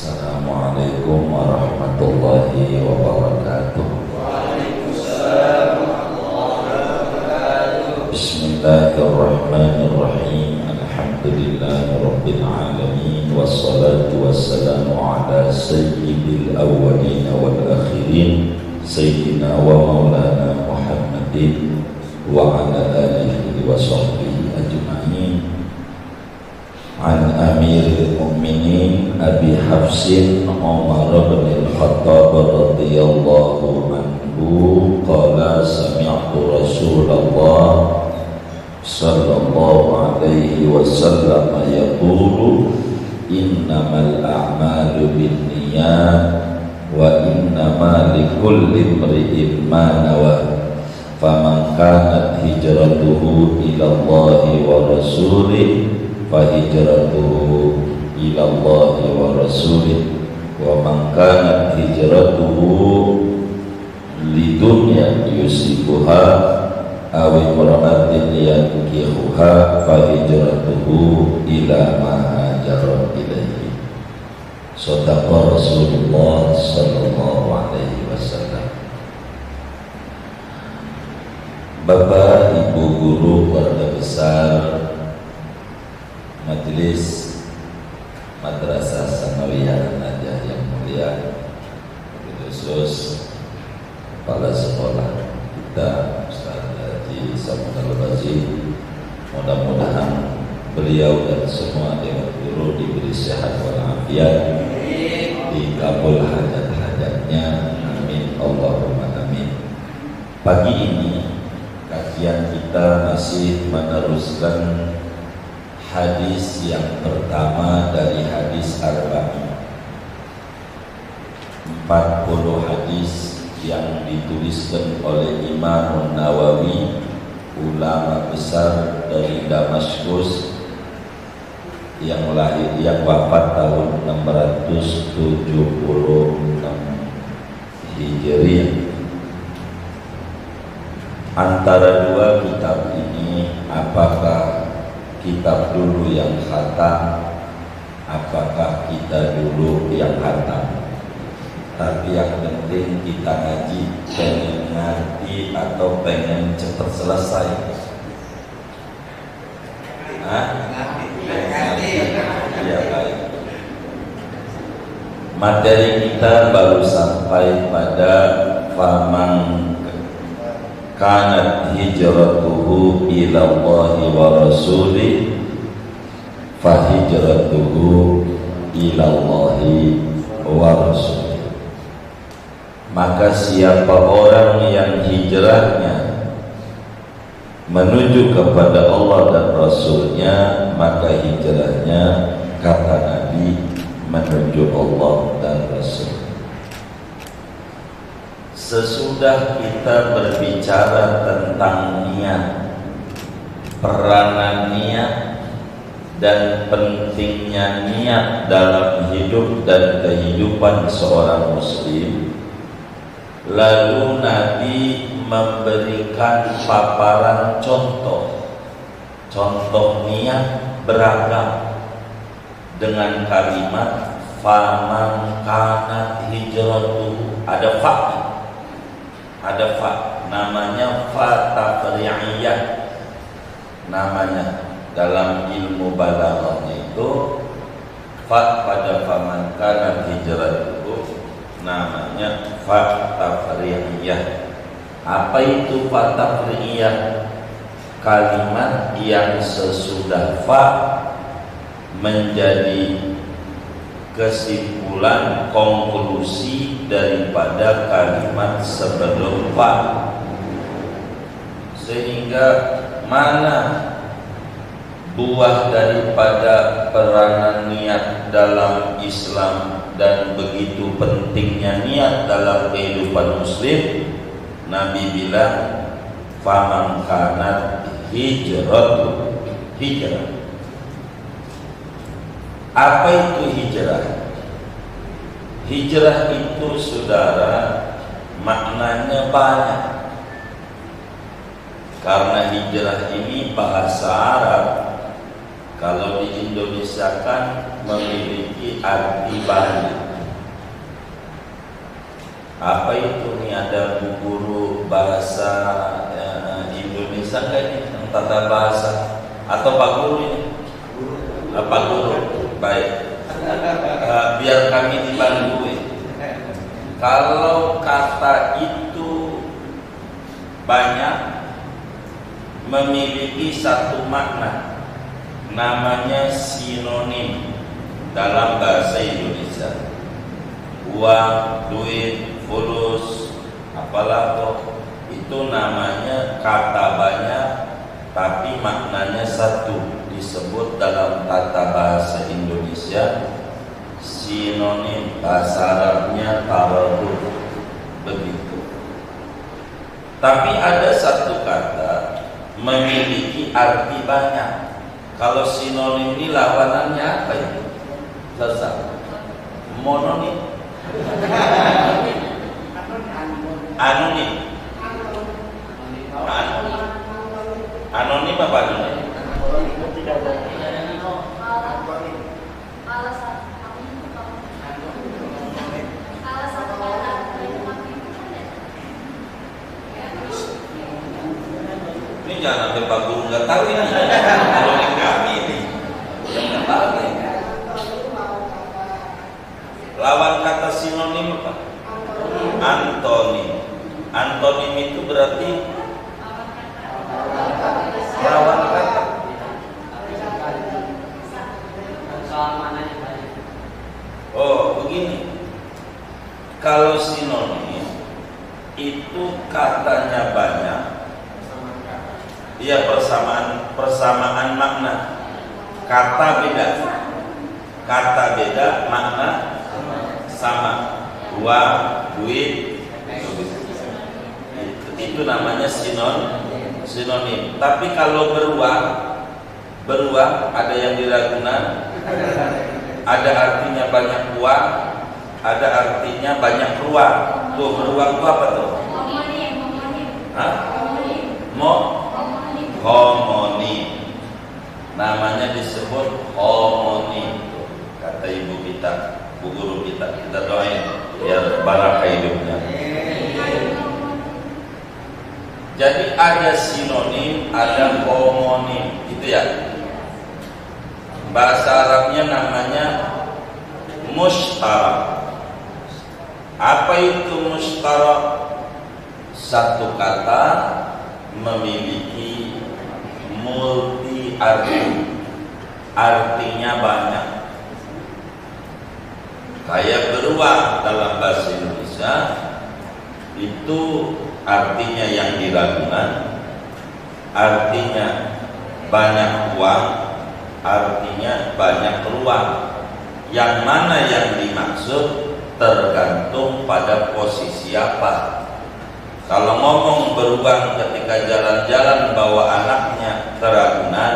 Assalamualaikum warahmatullahi wabarakatuh. Waalaikumsalam warahmatullahi wabarakatuh. Bismillahirrahmanirrahim. Alhamdulillahi rabbil alamin. Wassalatu wassalamu ala sayyidil awwalin wal akhirin, sayyidina wa maulana Muhammadin wa ala alihi wa sahbihi ajma'in. An Amiril Mu'minin Abi Hafsin Umar bin Al-Khattab radhiyallahu anhu qala sami'tu Rasulullah sallallahu alaihi wasallam yaqulu innamal a'malu binniyat wa innama likulli imri'in ma nawa faman kanat hijratuhu ila Allahi wa rasulih fahijratuhu ila Allahi wa rasulih wa man kanat hijratuhu lidunya yusibuha aw imra'atin yankihuha fahijratuhu ila ma hajara ilaihi. Shadaqa Rasulullah sallallahu alaihi wasallam. Bapak, Ibu guru, keluarga besar Majelis Madrasah Sanawiyah Najah yang mulia, khusus kepala sekolah kita Ustaz Haji Samuel Bazi, mudah-mudahan beliau dan semua dewan guru diberi sehat walafiat, dikabul hajat-hajatnya, amin Allahumma amin. Pagi ini kajian kita masih meneruskan hadis yang pertama dari hadis Arba'in, 40 hadis yang dituliskan oleh Imam Nawawi, ulama besar dari Damaskus yang wafat tahun 676 Hijriah. Antara dua kitab ini, apakah kitab dulu yang khatam, apakah kita dulu yang khatam? Tapi yang penting kita ngaji, pengen ngerti atau pengen cepat selesai? Ya, baik. Materi kita baru sampai pada faman kanat hijratuhu ila Allahi wa rasulih fahijratuhu ila Allahi wa rasulih. Maka siapa orang yang hijrahnya menuju kepada Allah dan Rasulnya, maka hijrahnya, kata Nabi, menuju Allah dan Rasul. Sesudah kita berbicara tentang niat, peranan niat, dan pentingnya niat dalam hidup dan kehidupan seorang muslim, lalu Nabi memberikan paparan contoh niat beragam dengan kalimat faman kanat hijratuhu. Ada fa, namanya fa tafri'iyah, namanya dalam ilmu balaghahnya itu fa pada faman kana hijratuhu, namanya fa tafri'iyah. Apa itu fa tafri'iyah? Kalimat yang sesudah fa menjadi kesimpulan, konklusi daripada kalimat sebelum fa, sehingga mana buah daripada peranan niat dalam Islam dan begitu pentingnya niat dalam kehidupan muslim. Nabi bilang faman kanat hijrah. Apa itu hijrah? Hijrah itu, saudara, maknanya banyak. Karena hijrah ini bahasa Arab Kalau di Indonesia kan memiliki arti banyak. Apa itu nih, ada bu guru bahasa Indonesia kayaknya yang tata bahasa atau Pak Guru ini? Pak Guru, baik. Biar kami dibantu. Kalau kata itu banyak memiliki satu makna, namanya sinonim dalam bahasa Indonesia. Uang, duit, fulus, apalah toh, itu namanya kata banyak tapi maknanya satu, disebut dalam tata bahasa Indonesia sinonim, bahasa Arabnya taraduf, begitu. Tapi ada satu kata memiliki arti banyak. Kalau sinonim ini lawanannya apa itu? Selesai. Mononim. Anonim. Anonim apa anonim? Ini jangan sampai Pak Guru nggak tahu ini. Anonim kami ini. Jangan tahu nih. Lawan kata sinonim apa? Antonim. Antonim itu berarti lawan kata. Oh, begini. Kalau sinonim itu katanya banyak, iya, persamaan makna. Kata beda, makna sama. Uang, duit, itu namanya sinonim. Tapi kalau beruang ada yang di Ragunan, ada artinya banyak uang, ada artinya banyak ruang. Tuh, beruang itu apa tuh? Homonim. Namanya disebut homonim. Kata ibu kita, bu guru kita doain biar barakah hidupnya. Jadi ada sinonim, ada homonim, gitu ya. Bahasa Arabnya namanya mushtarak. Apa itu mushtarak? Satu kata memiliki multi arti, artinya banyak. Kayak beruang dalam bahasa Indonesia itu artinya yang diragukan, artinya banyak uang, artinya banyak ruang. Yang mana yang dimaksud tergantung pada posisi apa. Kalau ngomong beruang ketika jalan-jalan bawa anaknya ke Ragunan,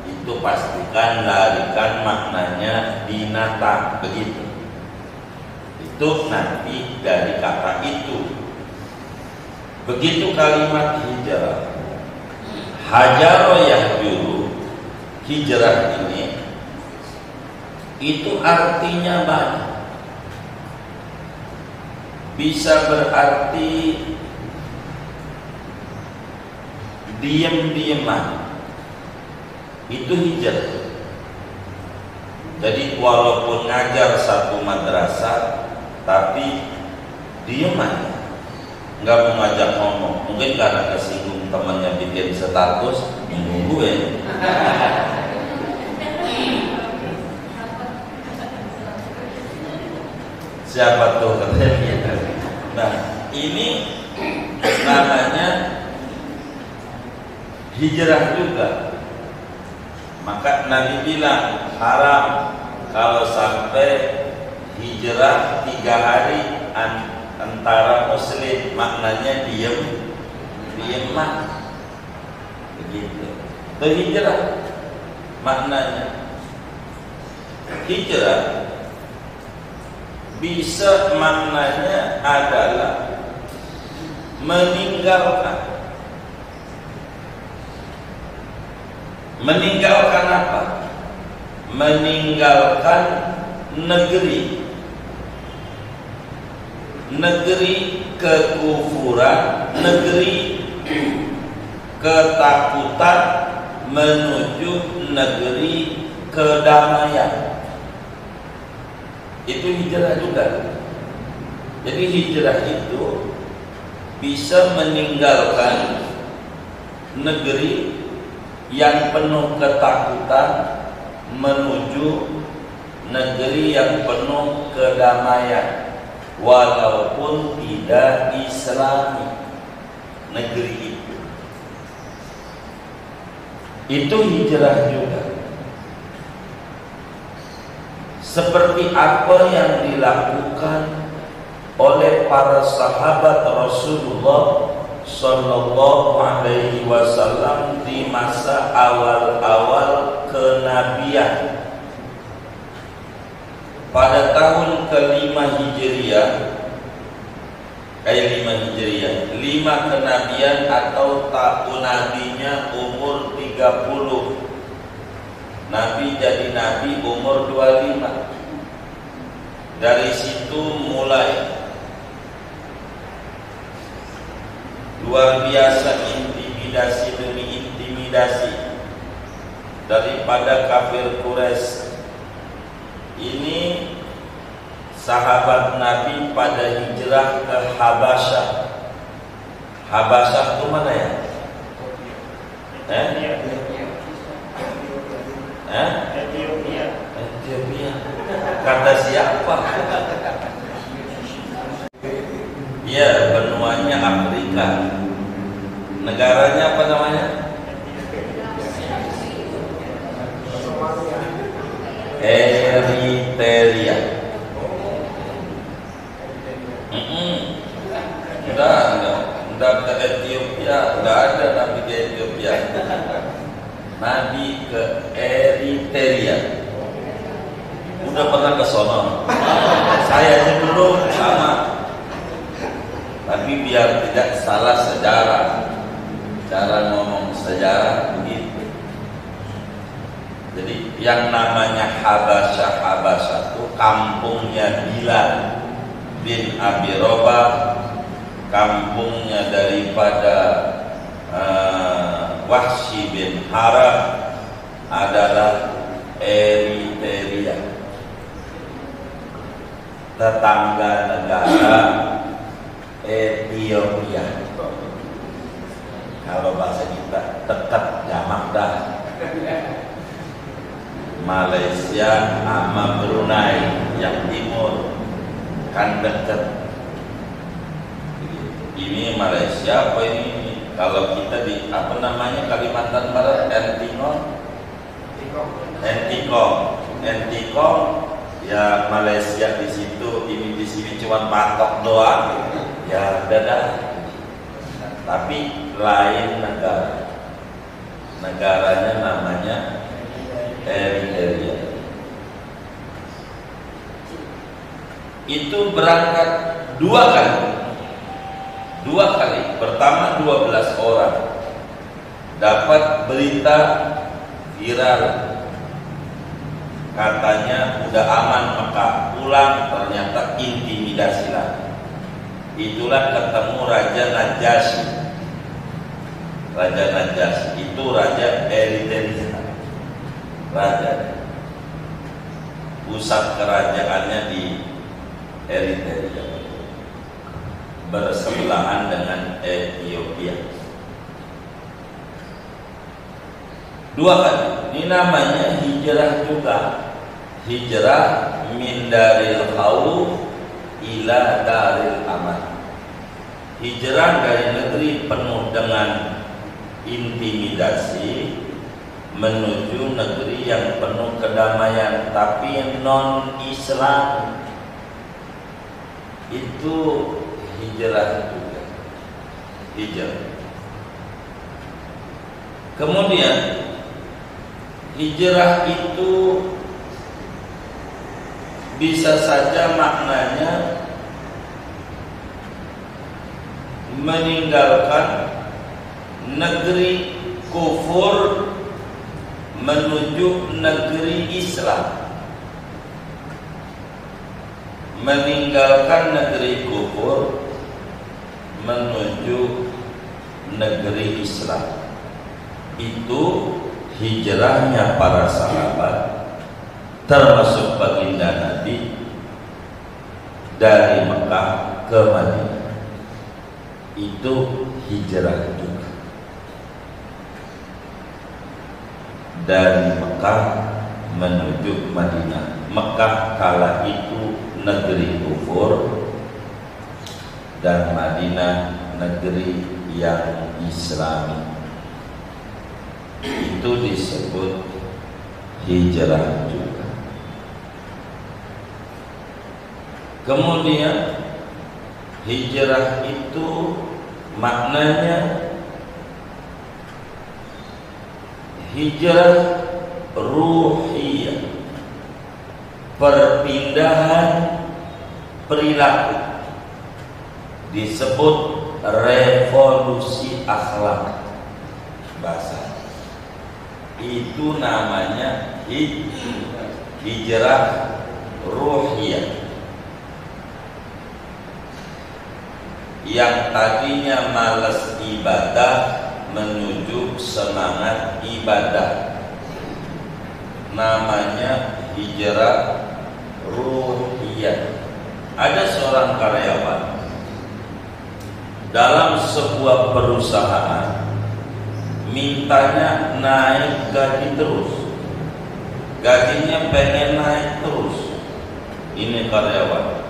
itu pastikan larikan maknanya binatang, begitu. Itu nanti dari kata itu. Begitu kalimat hijrah, hajaro yahjuru, hijrah ini itu artinya banyak. Bisa berarti diam-diaman, itu hijrah. Jadi walaupun ngajar satu madrasah, tapi diam aja, nggak mau ngajak ngomong. Mungkin karena kesinggung temannya bikin status nungguin. Siapa tuh katanya? Nah, ini namanya hijrah juga. Maka Nabi bilang haram kalau sampai hijrah 3 hari antara muslim, maknanya diem-dieman, begitu. Itu hijrah maknanya. Hijrah bisa maknanya adalah meninggalkan. Meninggalkan apa? meninggalkan negeri kekufuran, negeri ketakutan menuju negeri kedamaian. Itu hijrah juga. Jadi hijrah itu bisa meninggalkan negeri yang penuh ketakutan menuju negeri yang penuh kedamaian, walaupun tidak Islami negeri itu. Itu hijrah juga. Seperti apa yang dilakukan oleh para sahabat Rasulullah Sallallahu Alaihi Wasallam di masa awal-awal kenabian. Pada tahun ke-5 Hijriah, 5 kenabian atau tahun nabinya umur 30. Nabi jadi nabi umur 25. Dari situ mulai luar biasa intimidasi demi intimidasi daripada kafir Quraisy. Ini sahabat Nabi pada hijrah ke Habasyah. Habasyah itu mana ya? Ethiopia. Kata siapa? Ya, benuanya Afrika. Negaranya apa namanya? Eritrea. Enggak ke Ethiopia, enggak ada Nabi ke Ethiopia. Nabi ke Eritrea. Udah pernah ke sono. Saya aja dulu sama. Tapi biar tidak salah sejarah, cara ngomong sejarah begitu. Jadi yang namanya Habasyah itu kampungnya Bilal bin Abi Robah, kampungnya daripada Wahsy bin Harb adalah Eritrea, tetangga negara Ethiopia. Kalau bahasa kita dekat jamak dah. Malaysia sama Brunei yang timur kan dekat. Ini Malaysia apa ini? Kalau kita di apa namanya Kalimantan Barat, Entikong, ya Malaysia di situ, ini di sini cuma patok doang, ya dadah. Tapi lain negara, negaranya namanya Eritrea. Itu berangkat dua kali. Pertama 12 orang dapat berita viral, katanya udah aman Mekah, pulang ternyata intimidasi lagi. Itulah ketemu Raja Najasyi. Raja Najasyi itu raja Eritrea, raja, pusat kerajaannya di Eritrea, bersebelahan dengan Ethiopia. Dua kali. Ini namanya hijrah juga. Hijrah min daril khawf ila daril aman. Hijrah dari negeri penuh dengan intimidasi menuju negeri yang penuh kedamaian tapi non Islam. Itu hijrah juga. Hijrah. Kemudian hijrah itu bisa saja maknanya meninggalkan negeri kufur menuju negeri Islam, meninggalkan negeri kufur menuju negeri Islam. Itu hijrahnya para sahabat, termasuk baginda Nabi, dari Mekah ke Madinah. Itu hijrah juga. Dari Mekah menuju Madinah. Mekah kala itu negeri kufur dan Madinah negeri yang Islami. Itu disebut hijrah juga. Kemudian hijrah itu maknanya hijrah ruhiyah, perpindahan perilaku, disebut revolusi akhlak bahasa. Itu namanya hijrah ruhiyah. Yang tadinya malas ibadah menuju semangat ibadah, namanya hijrah ruhiyah. Ada seorang karyawan dalam sebuah perusahaan, mintanya naik gaji terus, gajinya pengen naik terus. Ini karyawan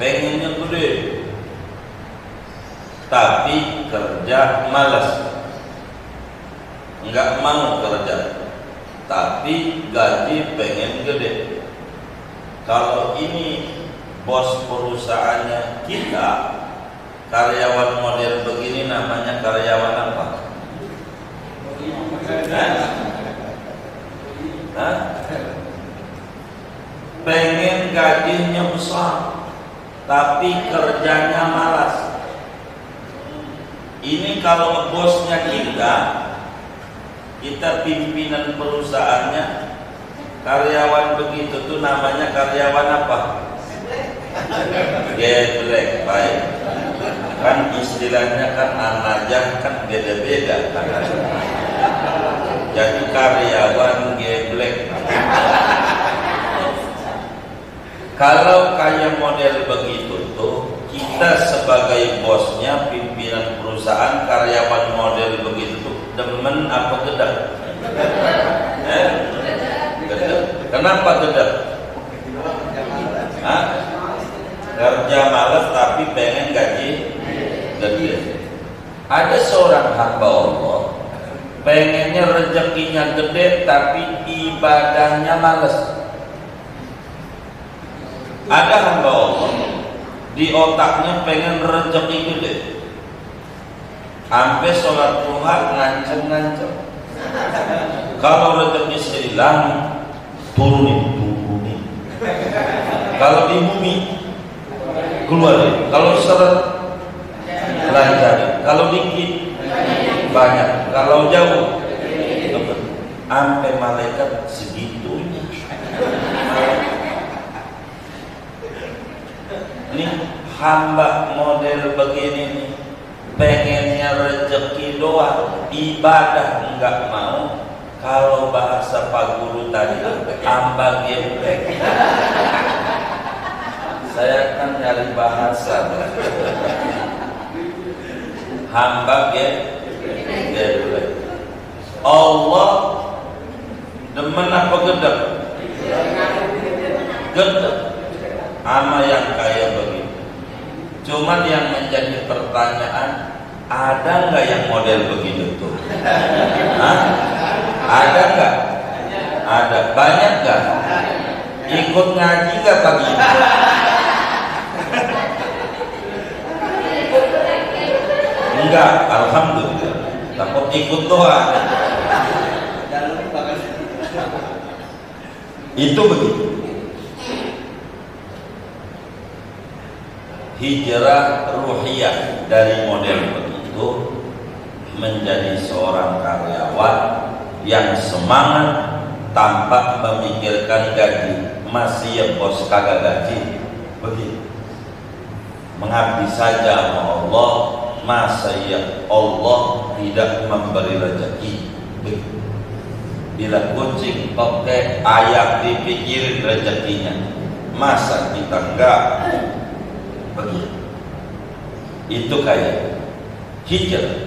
pengennya gede, tapi kerja malas, nggak mau kerja, tapi gaji pengen gede. Kalau ini bos perusahaannya kita, karyawan model begini namanya karyawan apa? Hah? Pengen gajinya besar, tapi kerjanya malas. Ini kalau bosnya kita pimpinan perusahaannya, karyawan begitu tuh namanya karyawan apa? Geblek. Baik. Kan istilahnya kan anajah kan beda-beda kan. Jadi karyawan geblek. Kalau kayak model begitu tuh, kita sebagai bosnya, pimpinan perusahaan, karyawan model begitu tuh demen apa gedek? Gedek. Kenapa gedek? Hah? Kerja malas tapi pengen gaji gede. Ada seorang hamba Allah pengennya rezekinya gede tapi ibadahnya malas. Ada hamba Allah di otaknya pengen rezeki gede, sampai sholat duha ngancem-ngancem. Kalau rezeki hilang, turunin. Kalau di bumi, keluarin. Kalau seret, lancarin. Kalau dikit, banyak. Kalau jauh, sampai malaikat segitunya. Ini hamba model begini nih, pengennya rezeki doang, ibadah enggak mau. Kalau bahasa Pak Guru tadi, hamba geblek. Saya kan nyari bahasa. Hamba geblek. Allah demen apa gedek? Gedek. Ama yang kayak begitu. Cuman yang menjadi pertanyaan, ada nggak yang model begitu tuh? Hah? Ada nggak? Ada. Banyak nggak? Ikut ngaji nggak pagi ini? Enggak, alhamdulillah. Takut ikut doa. Itu begitu. Hijrah ruhiyah dari model begitu menjadi seorang karyawan yang semangat tanpa memikirkan gaji. Masih ya bos kagak gaji, begitu. Mengabdi saja sama Allah, masa ya Allah tidak memberi rezeki, begitu. Bila kucing toke ayam dipikirin rezekinya, masa kita enggak, begitu. Itu kayak hijrah.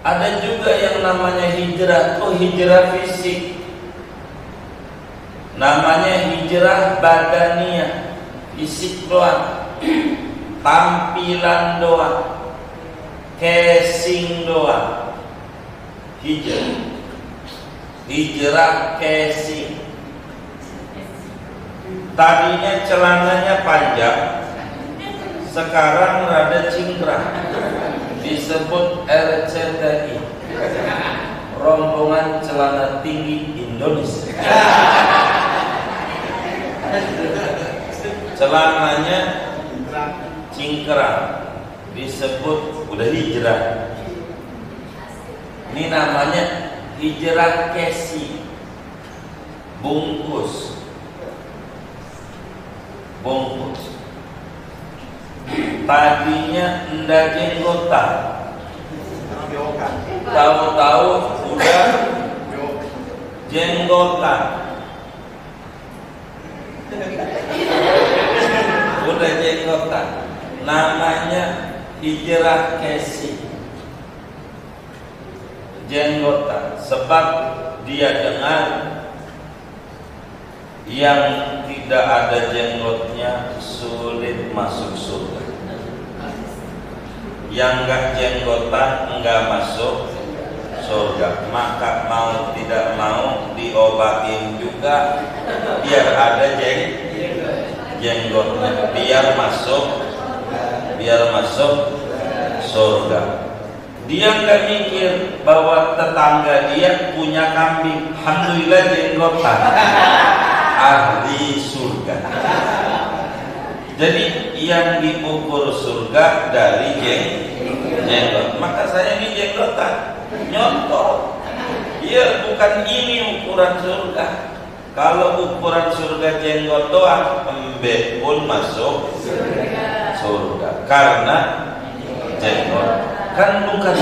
Ada juga yang namanya hijrah tuh hijrah fisik, namanya hijrah badaniyah, fisik doang, tampilan doang, casing doang. Hijrah casing. Tadinya celananya panjang, sekarang rada cingkrang, disebut RCTI, rombongan celana tinggi Indonesia. Celananya cingkrang, disebut udah hijrah. Ini namanya hijrah casing, bungkus. Tadinya enggak jenggotan, tahu-tahu udah jenggotan. Udah jenggotan. Namanya hijrah casing, jenggotan. Sebab dia dengar yang tidak ada jenggotnya sulit masuk surga, yang enggak jenggotan enggak masuk surga. Maka mau tidak mau diobatin juga biar ada jenggotnya, biar masuk surga. Dia enggak mikir bahwa tetangga dia punya kambing, alhamdulillah jenggotan, ahli surga. Jadi yang diukur surga dari jenggot. Maka saya ini jenggotan, nyontoh. Iya, bukan ini ukuran surga. Kalau ukuran surga jenggot doang, embe pun masuk surga. Karena jenggot kan bukan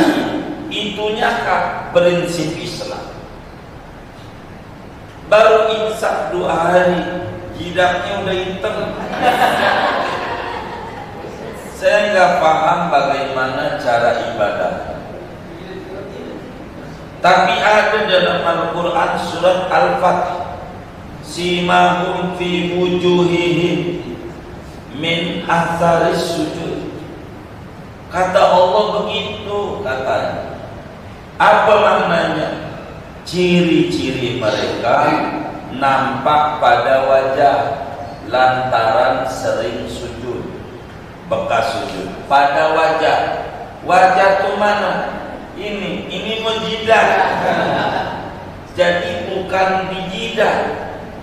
itunya kah prinsip Islam. Baru imsak 2 hari, jidatnya udah hitam. Saya nggak paham bagaimana cara ibadah. Tapi ada dalam Al-Quran surat Al-Fatih, simahum fi wujuhihim min atharis sujud. Kata Allah begitu katanya. Apa maknanya? Ciri-ciri mereka nampak pada wajah lantaran sering sujud, bekas sujud pada wajah. Wajah itu mana? Ini jidat. Jadi bukan di jidat,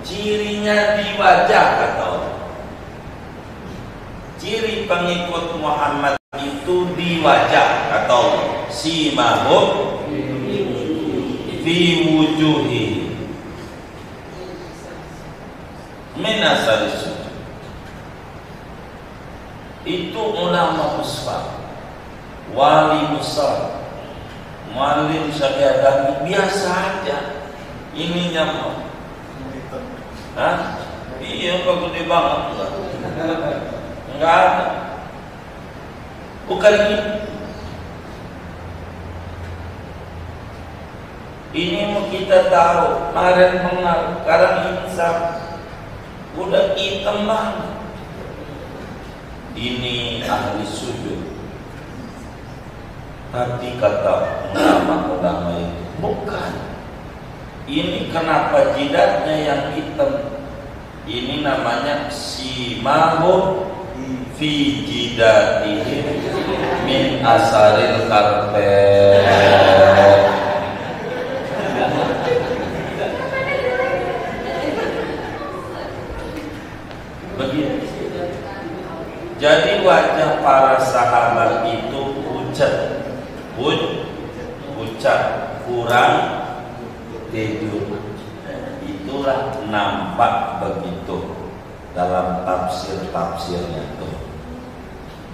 cirinya di wajah kata Allah. Ciri pengikut Muhammad itu di wajah kata Allah. Simahum fi wujuhi min asaris sujud. Itu ulama besar, wali besar, muallim syariah biasa aja. Ininya mah, iya kok gede banget enggak ada. Bukan ini mau kita tahu. Kemarin mengal, sekarang insaf, udah hitam banget. Ini ahli sujud. Tapi kata ulama-ulama itu bukan. Ini kenapa jidatnya yang hitam? Ini namanya simahum fi jidatihim min asaril karpet. Begitu. Jadi wajah para sahabat itu pucat, kurang tidur. Itulah nampak begitu dalam tafsir-tafsirnya tuh.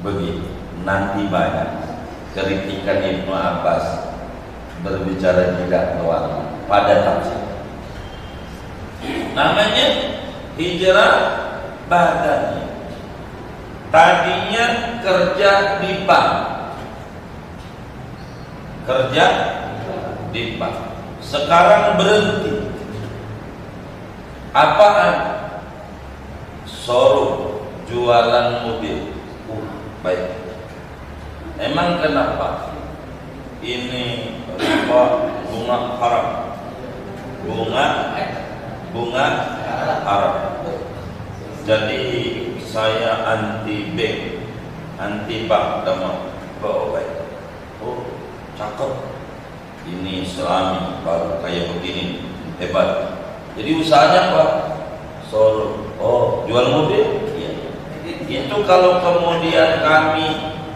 Begitu. Nanti banyak kritikan Ibnu Abbas berbicara tidak doang pada tafsir. Namanya hijrah badannya. Tadinya kerja di bank. Kerja di bank. Sekarang berhenti. Apaan? Showroom, jualan mobil. Baik. Emang kenapa? Ini riba, bunga haram. Bunga haram. Jadi saya anti bank, anti bank sama baik. Oh, cakep. Ini Islami baru kayak begini, hebat. Jadi usahanya apa? Solo. Oh, jual mobil? Iya. Itu kalau kemudian kami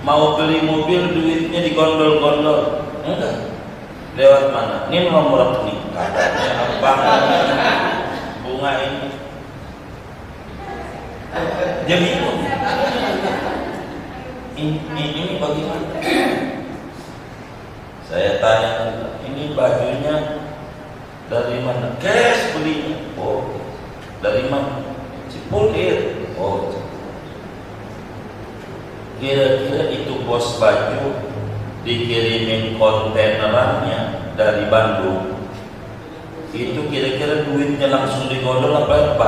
mau beli mobil, duitnya digondol-gondol. Enggak. Lewat mana? Ini nomor rekening. Katanya apa? Bunga ini. Jadi ini bagaimana? Saya tanya, ini bajunya dari mana? Cash belinya. Oh, dari mana? Cipulir. Oh, kira-kira itu bos baju dikirimin kontainerannya dari Bandung. Itu kira-kira duitnya langsung digondol apa?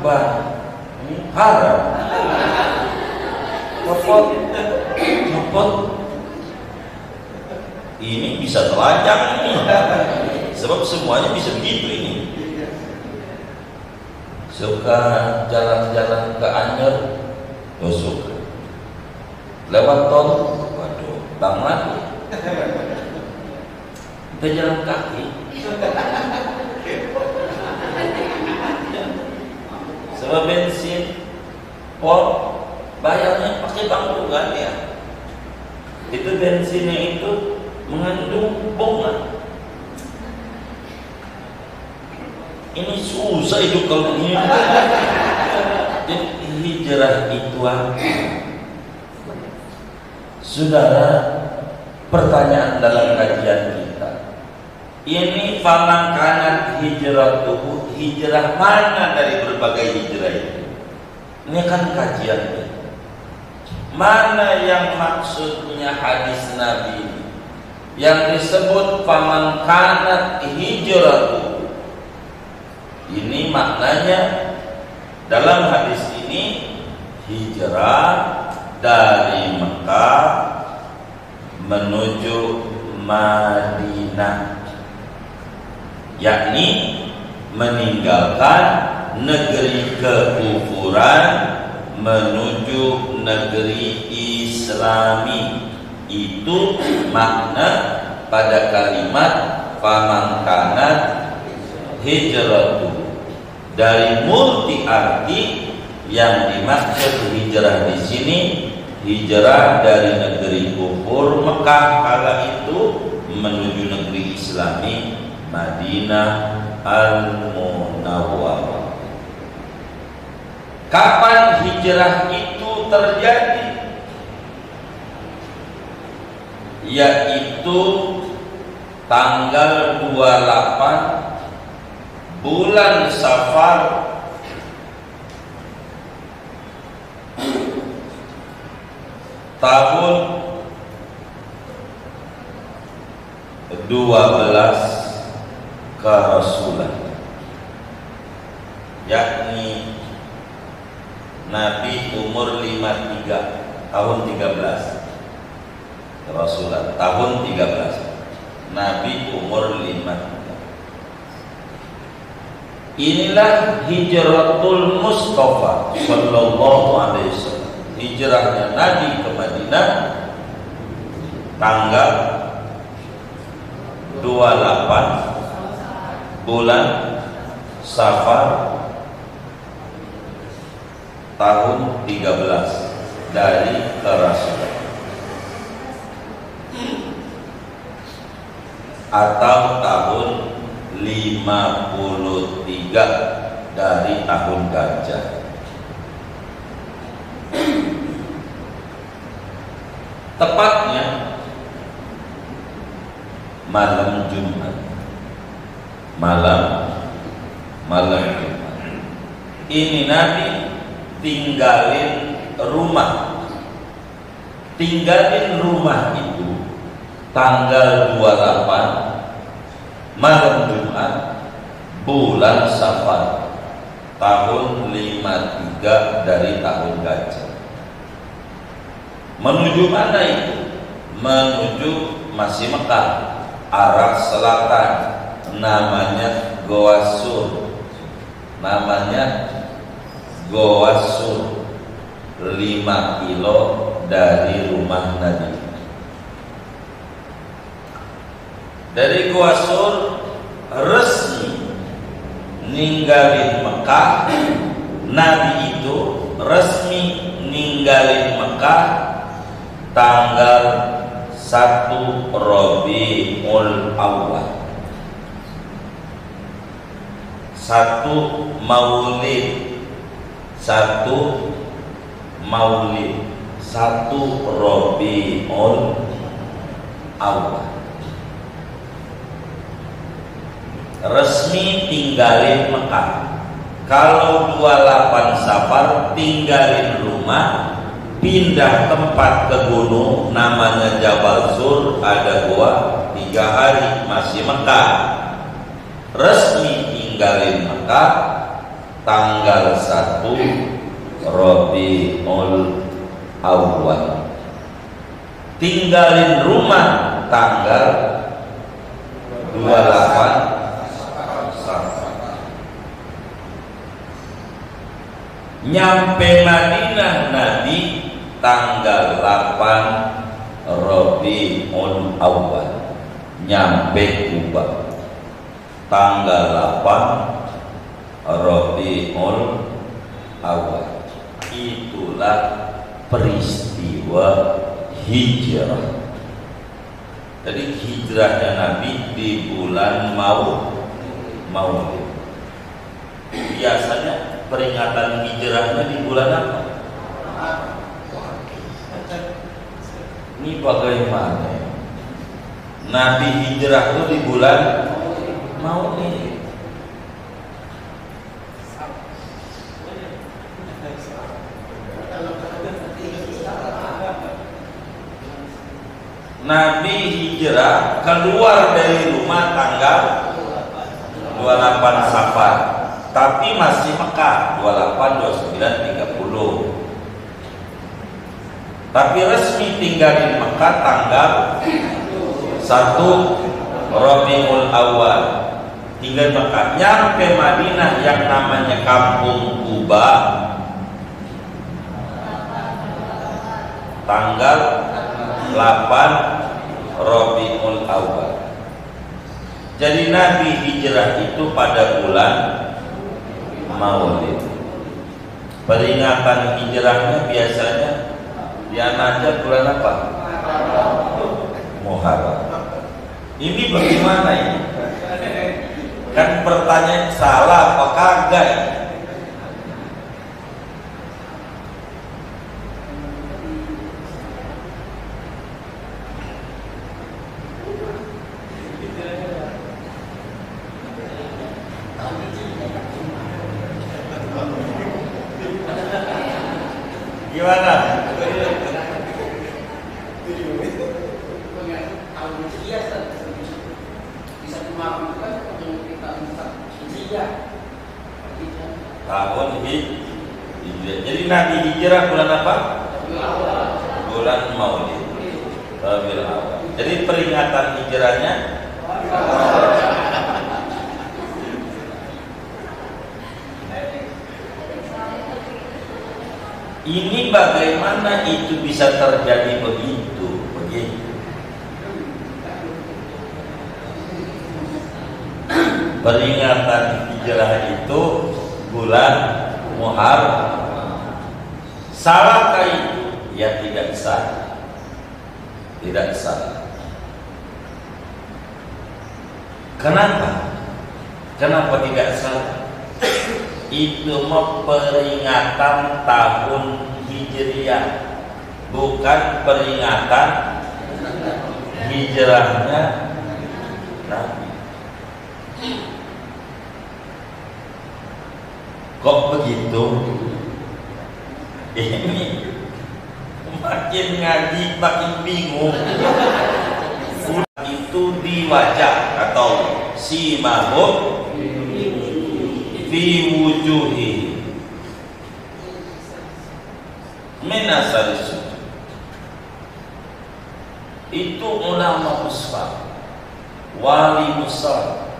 Bang, ini haram. Copot. Ini bisa telanjang ini. Sebab semuanya bisa begitu ini. Suka jalan-jalan ke Anyer, oh suka. Lewat tol, waduh, bang lagi. Kita jalan kaki. Sebab bensin, pol, bayarnya pakai bank bukan ya? Itu bensinnya itu mengandung bunga. Ini susah hidup kalau ini. Jadi hijrah itu apa? Saudara, pertanyaan dalam kajian kita. Ini faman kanat hijratuhu, hijrah mana dari berbagai hijrah itu? Ini kan kajian kita. Mana yang maksudnya hadis Nabi ini? Yang disebut faman kanat hijratuhu. Ini maknanya dalam hadis ini hijrah dari Mekah menuju Madinah, yakni meninggalkan negeri kekufuran menuju negeri Islami. Itu makna pada kalimat faman kanat hijratu. Dari multi arti yang dimaksud hijrah di sini, hijrah dari negeri kufur Mekah kala itu menuju negeri Islami Madinah Al-Munawwarah. Kapan hijrah itu terjadi? Yaitu tanggal 28 bulan Safar tahun 12 Kerasulan, yakni Nabi umur 53 tahun 13 Kerasulan tahun 13 Nabi umur 53. Inilah hijratul Mustafa sallallahu alaihi wasallam. Hijrahnya Nabi ke Madinah tanggal 28 bulan Safar tahun 13 dari Kerasulan, atau tahun 53 dari tahun gajah. Tepatnya malam Jumat. Malam Jumat. Ini Nabi tinggalin rumah. Tinggalin rumah itu tanggal 28 malam Jumat bulan Safar tahun 53 dari tahun gajah. Menuju mana itu? Menuju masih Mekah, arah selatan, namanya Goa Sur. Namanya Goa Sur, 5 kilo dari rumah Nabi. Dari Goa Sur resmi ninggalin Mekah. Nabi itu resmi ninggalin Mekah tanggal 1 Rabiul Awal, 1 Maulid, 1 Rabiul Awal. Resmi tinggalin Mekah. Kalau 28 Safar tinggalin rumah, pindah tempat ke gunung namanya Jabal Sur, ada gua 3 hari masih Mekah. Resmi tinggalin Mekah tanggal 1 Rabiul Awal. Tinggalin rumah tanggal 28 Safar. Nyampe Madinah Nabi tanggal 8 Rabiul Awal. Nyampe Kuba tanggal 8 Rabiul Awal. Itulah peristiwa hijrah. Jadi hijrahnya Nabi di bulan Maulid. Biasanya peringatan hijrahnya di bulan apa? Ini bagaimana? Nabi hijrah itu di bulan Maulid. Nabi hijrah keluar dari rumah tanggal 28 Safar, tapi masih Mekah 28, 29, 30. Tapi resmi tinggalin Mekah tanggal 1 Rabiul Awal. Tinggal Mekah, nyampe Madinah yang namanya Kampung Kuba tanggal 8 Rabiul Awal. Jadi Nabi hijrah itu pada bulan Maulid. Peringatan hijrahnya biasanya dia aja bulan apa? Muharram. Ini bagaimana ini? Kan pertanyaan salah apa kagak ini? Gimana? Tahun hijrah. Jadi Nabi hijrah bulan apa? Bulan Maulid, Rabiul Awal. Jadi peringatan hijrahnya ini. Bagaimana itu bisa terjadi begitu? Peringatan hijrah itu bulan Muharram. Salahkah itu? Ya tidak salah. Tidak salah. Kenapa? Kenapa tidak salah? Itu mah peringatan tahun Hijriah, bukan peringatan hijrahnya Nabi. Kok begitu? Ini makin ngaji makin bingung. Itu di wajah atau simahum fi wujuhi min asari sujud. Itu ulama besar, wali besar,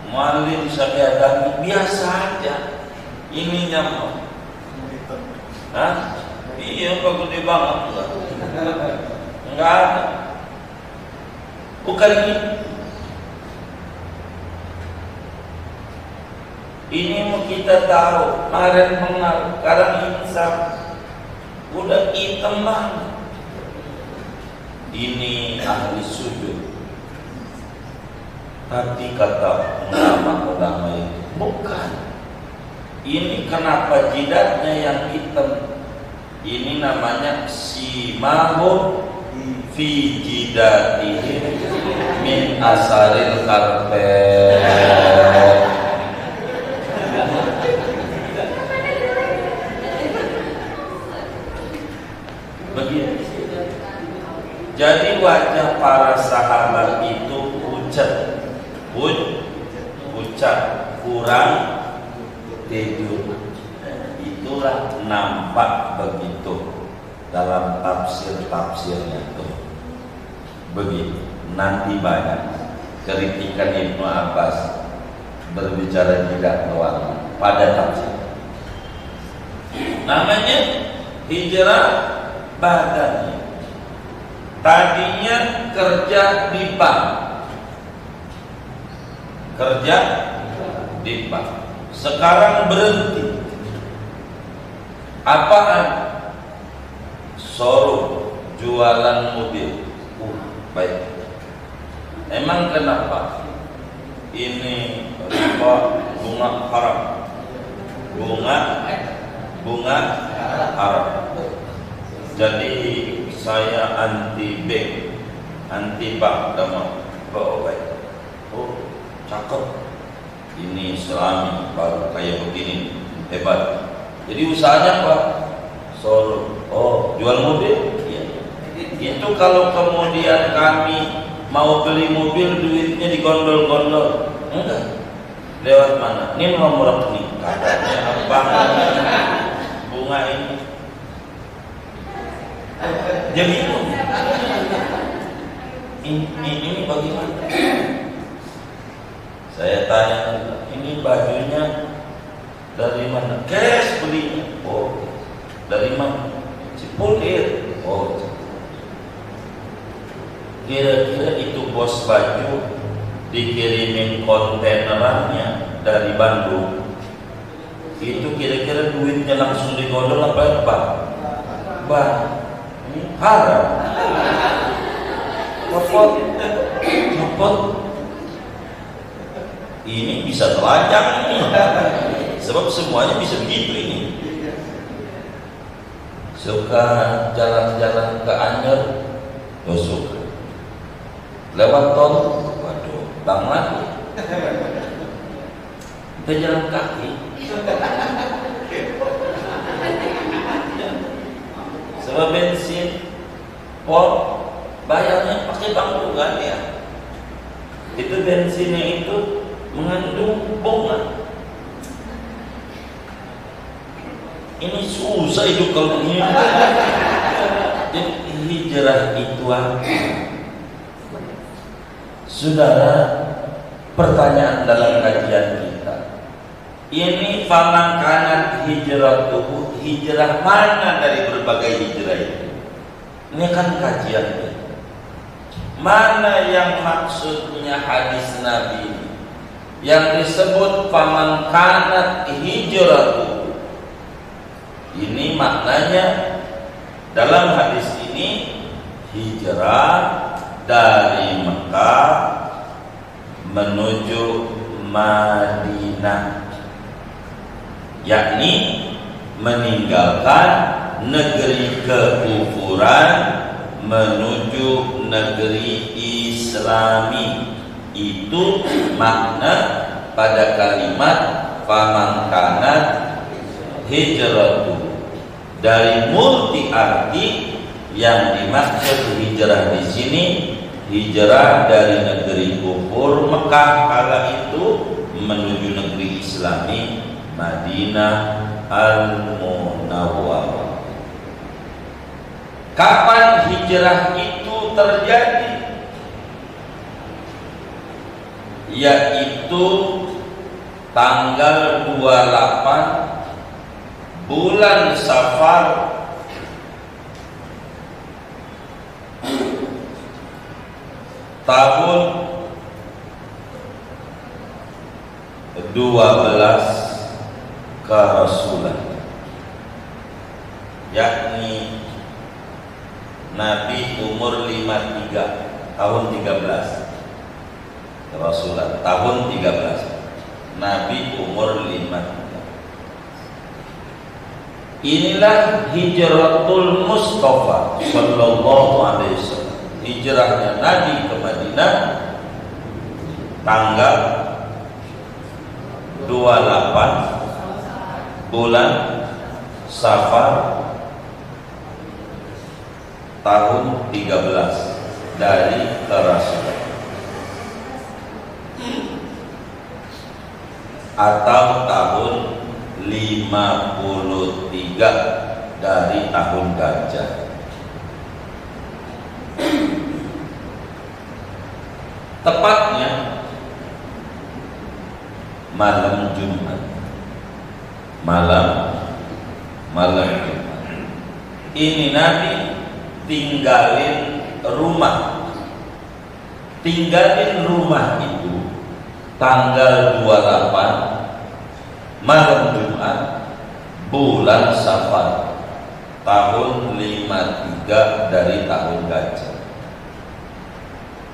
muallim syariah biasa aja. Ininya mah, iya kok gede banget enggak ada. Bukan ini mau kita tahu, kemarin mengal, sekarang insaf, udah hitam banget. Ini ahli sujud. Tapi kata ulama-ulama itu bukan. Ini kenapa jidatnya yang hitam? Ini namanya simahum fi jidatihim min asaril karpet. Begitu. Jadi wajah para sahabat itu pucat, kurang tidur. Itulah nampak begitu dalam tafsir-tafsirnya tuh. Begitu. Nanti banyak kritikan Ibnu Abbas berbicara tidak doang pada tafsir. Namanya hijrah badannya. Tadinya kerja di bank, sekarang berhenti. Apaan? Showroom, jualan mobil. Baik. Emang kenapa? Ini riba, bunga haram. Bunga haram. Jadi saya anti bank, anti bank, oh baik. Oh cakep. Ini Islami baru kayak begini, hebat. Jadi usahanya apa? Showroom. Oh, jual mobil? Iya. Itu kalau kemudian kami mau beli mobil, duitnya digondol-gondol. Enggak. Lewat mana? Ini nomor rekening. Katanya apa? Bunga ini. Dia bingung. Ini bagaimana? Saya tanya, ini bajunya dari mana? Cash belinya. Oh, dari mana? Cipulir. Oh, kira-kira itu bos baju dikirimin kontainerannya dari Bandung. Itu kira-kira duitnya langsung digondol apa? Bang, ini haram. Ngepot. Ini bisa telanjang ini. Sebab semuanya bisa begitu ini. Suka jalan-jalan ke Anyer, suka. Lewat tol, waduh, bang lagi. Kita jalan kaki. Sebab bensin, pol, bayarnya pakai bank juga ya. Itu bensinnya itu mengandung bunga. Ini susah hidup kalau ini. Jadi hijrah itu apa? Saudara, pertanyaan dalam kajian kita. Ini faman kanat hijratuhu, hijrah mana dari berbagai hijrah itu? Ini kan kajian. Mana yang maksudnya hadis Nabi ini? Yang disebut faman kanat hijratuhu. Ini maknanya dalam hadis ini hijrah dari Mekah menuju Madinah, yakni meninggalkan negeri kekufuran menuju negeri Islami. Itu makna pada kalimat famankanat hijratu. Dari multi arti yang dimaksud hijrah di sini, hijrah dari negeri kufur Mekah kala itu menuju negeri Islami Madinah Al-Munawwarah. Kapan hijrah itu terjadi? Yaitu tanggal 28 bulan Safar tahun 12 Kerasulan, yakni Nabi umur 53 tahun 13 Kerasulan tahun 13, Nabi umur 53. Inilah hijratul Mustafa sallallahu alaihi wasallam. Hijrahnya Nabi ke Madinah tanggal 28 bulan Safar tahun 13 dari Kerasulan, atau tahun 53 dari tahun gajah. Tepatnya malam Jumat. Malam Jumat. Ini Nabi tinggalin rumah. Tinggalin rumah itu tanggal 28 malam Jumat bulan Safar tahun 53 dari tahun gajah.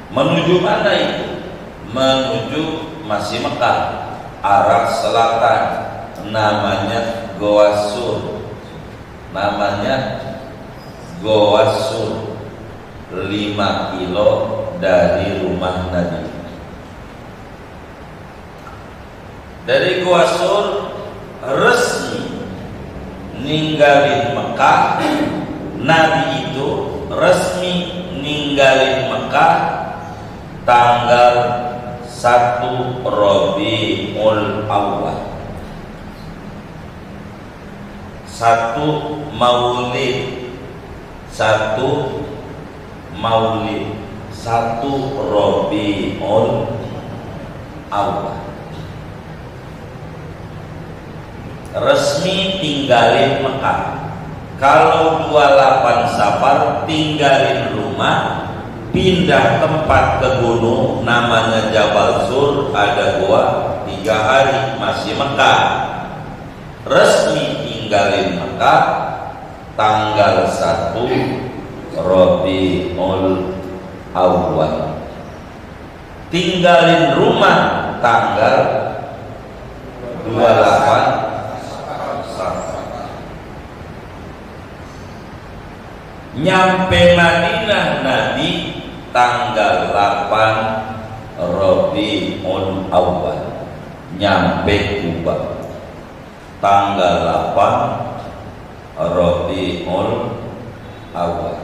Menuju mana itu? Menuju masih Mekah, arah selatan, namanya Goa Sur. Namanya Goa Sur, 5 kilo dari rumah Nabi. Dari Goa Sur resmi ninggalin Mekah. Nabi itu resmi ninggalin Mekah tanggal 1 Rabiul Awal, 1 Maulid, 1 Rabiul Awal. Resmi tinggalin Mekah. Kalau 28 Safar tinggalin rumah, pindah tempat ke gunung namanya Jabal Sur, ada gua 3 hari masih Mekah. Resmi tinggalin Mekah tanggal 1 Rabiul Awal. Tinggalin rumah tanggal 28 nyampe Madinah Nabi tanggal 8 Rabiul Awal. Nyampe Kuba tanggal 8 Rabiul Awal.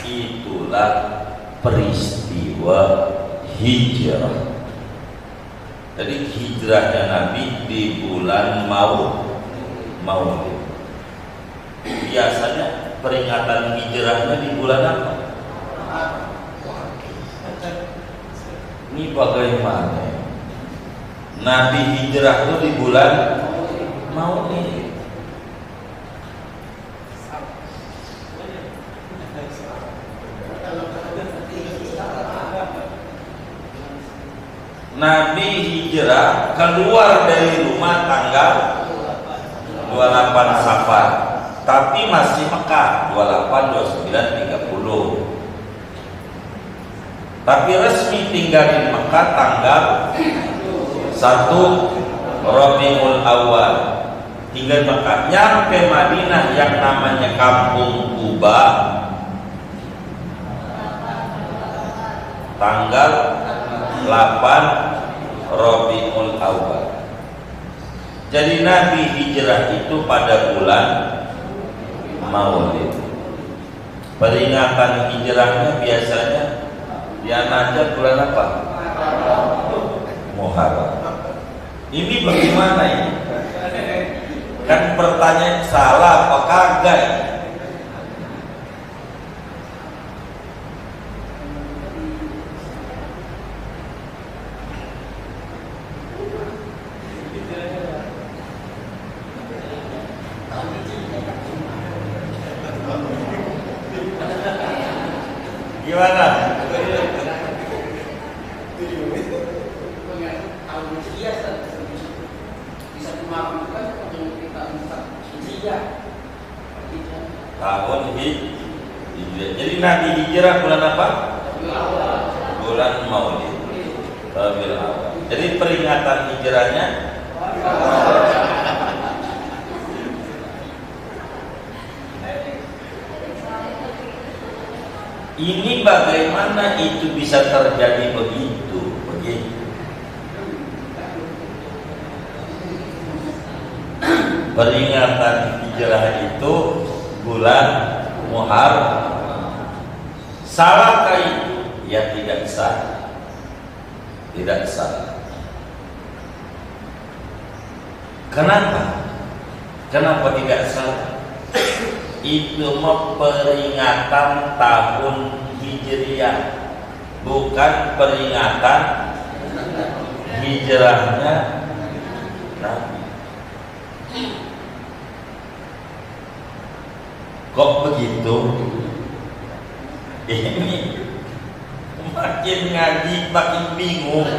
Itulah peristiwa hijrah. Jadi hijrahnya Nabi di bulan Maulid. Biasanya peringatan hijrahnya di bulan apa? Ini bagaimana? Nabi hijrah itu di bulan Maulid. Nabi hijrah keluar dari rumah tanggal 28 Safar, tapi masih Mekah 28, 29, 30. Tapi resmi tinggal di Mekah tanggal 1 Satu Rabiul Awal, tinggal Mekah. Nyampe Madinah yang namanya Kampung Kuba tanggal 8 Rabiul Awal. Jadi Nabi hijrah itu pada bulan Maulid. Peringatan hijrahnya biasanya dia aja bulan apa? Muharram. Ini bagaimana ini? Kan pertanyaan salah apa kagak? Gimana? Tahun hijrah. Jadi Nabi hijrah bulan apa? Bulan Maulid. Rabiul Awal. Jadi peringatan hijrahnya ini bagaimana itu bisa terjadi begitu? Peringatan hijrah itu bulan Muharram. Salahkah itu? Ya tidak sah. Tidak sah. Kenapa? Kenapa tidak sah? Itu peringatan tahun Hijriah, bukan peringatan hijrahnya Nabi. Kok begitu? Ini makin ngaji makin bingung.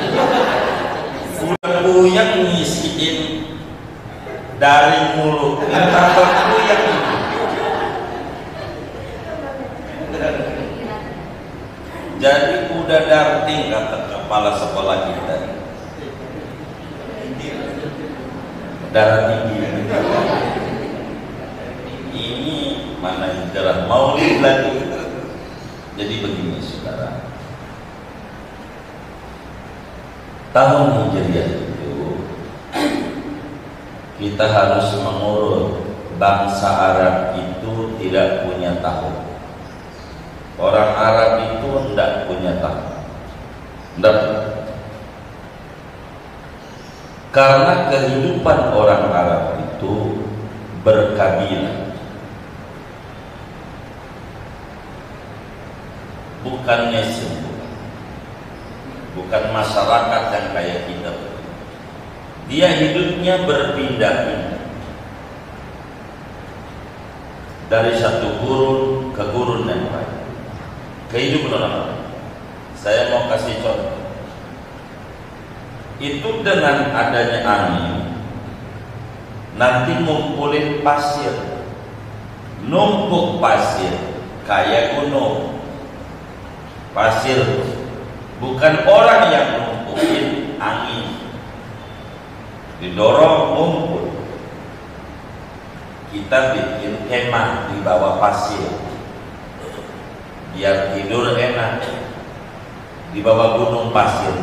Yang ngisiin dari mulut, tambah yang jadi udah darting kata kepala sekolah kita. Darah tinggi. Ini mana hijrah Maulid lagi. Jadi begini saudara, tahun Hijriah itu kita harus mengurut. Bangsa Arab itu tidak punya tahun. Orang Arab itu tidak punya tahun. Tidak. Karena kehidupan orang Arab itu berkabilah. Bukannya semua. Bukan masyarakat yang kayak kita. Dia hidupnya berpindah-pindah dari satu gurun ke gurun yang lain. Kehidupan orang. Saya mau kasih contoh. Itu dengan adanya angin, nanti ngumpulin pasir, numpuk pasir kayak gunung. Pasir, bukan orang yang numpukin, angin didorong ngumpul. Kita bikin kemah di bawah pasir biar tidur enak di bawah gunung pasir.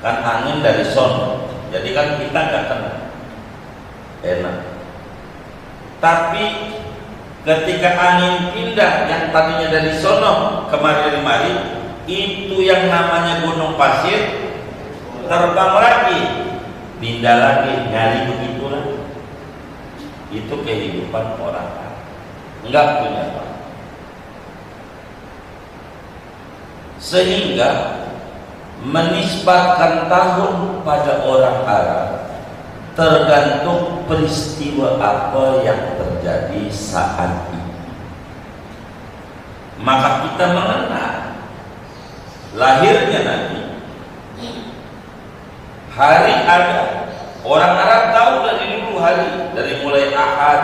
Kan angin dari sono, jadi kan kita nggak kena enak. Tapi ketika angin pindah yang tadinya dari sono kemari, itu yang namanya gunung pasir terbang lagi, pindah lagi, nyari begitulah. Itu kehidupan orang nggak punya apa. Sehingga menisbahkan tahun pada orang Arab tergantung peristiwa apa yang terjadi saat itu. Maka kita mengenal lahirnya Nabi. Hari ada, orang Arab tahu dari dulu hari, dari mulai Ahad,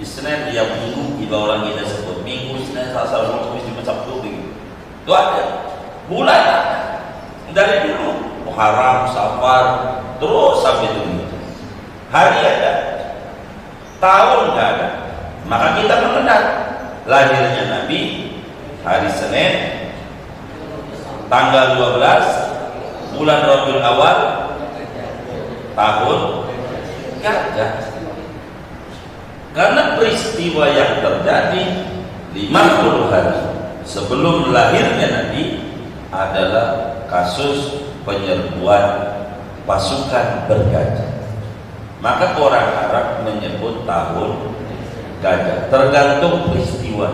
Isnin, ya Minggu, jika orang kita sebut Minggu, Isnin, Selasa, Rabu, Kamis, Jumat, Sabtu, begitu. Itu ada, bulan ada. Dari dulu Muharram, Safar, terus sampai itu. Hari ada, tahun nggak ada. Maka kita mengenal lahirnya Nabi hari Senin, tanggal 12 bulan Rabiul Awal, tahun Gajah. Karena peristiwa yang terjadi 50 hari sebelum lahirnya Nabi adalah kasus penyerbuan pasukan bergajah. Maka orang Arab menyebut tahun gajah, tergantung peristiwa.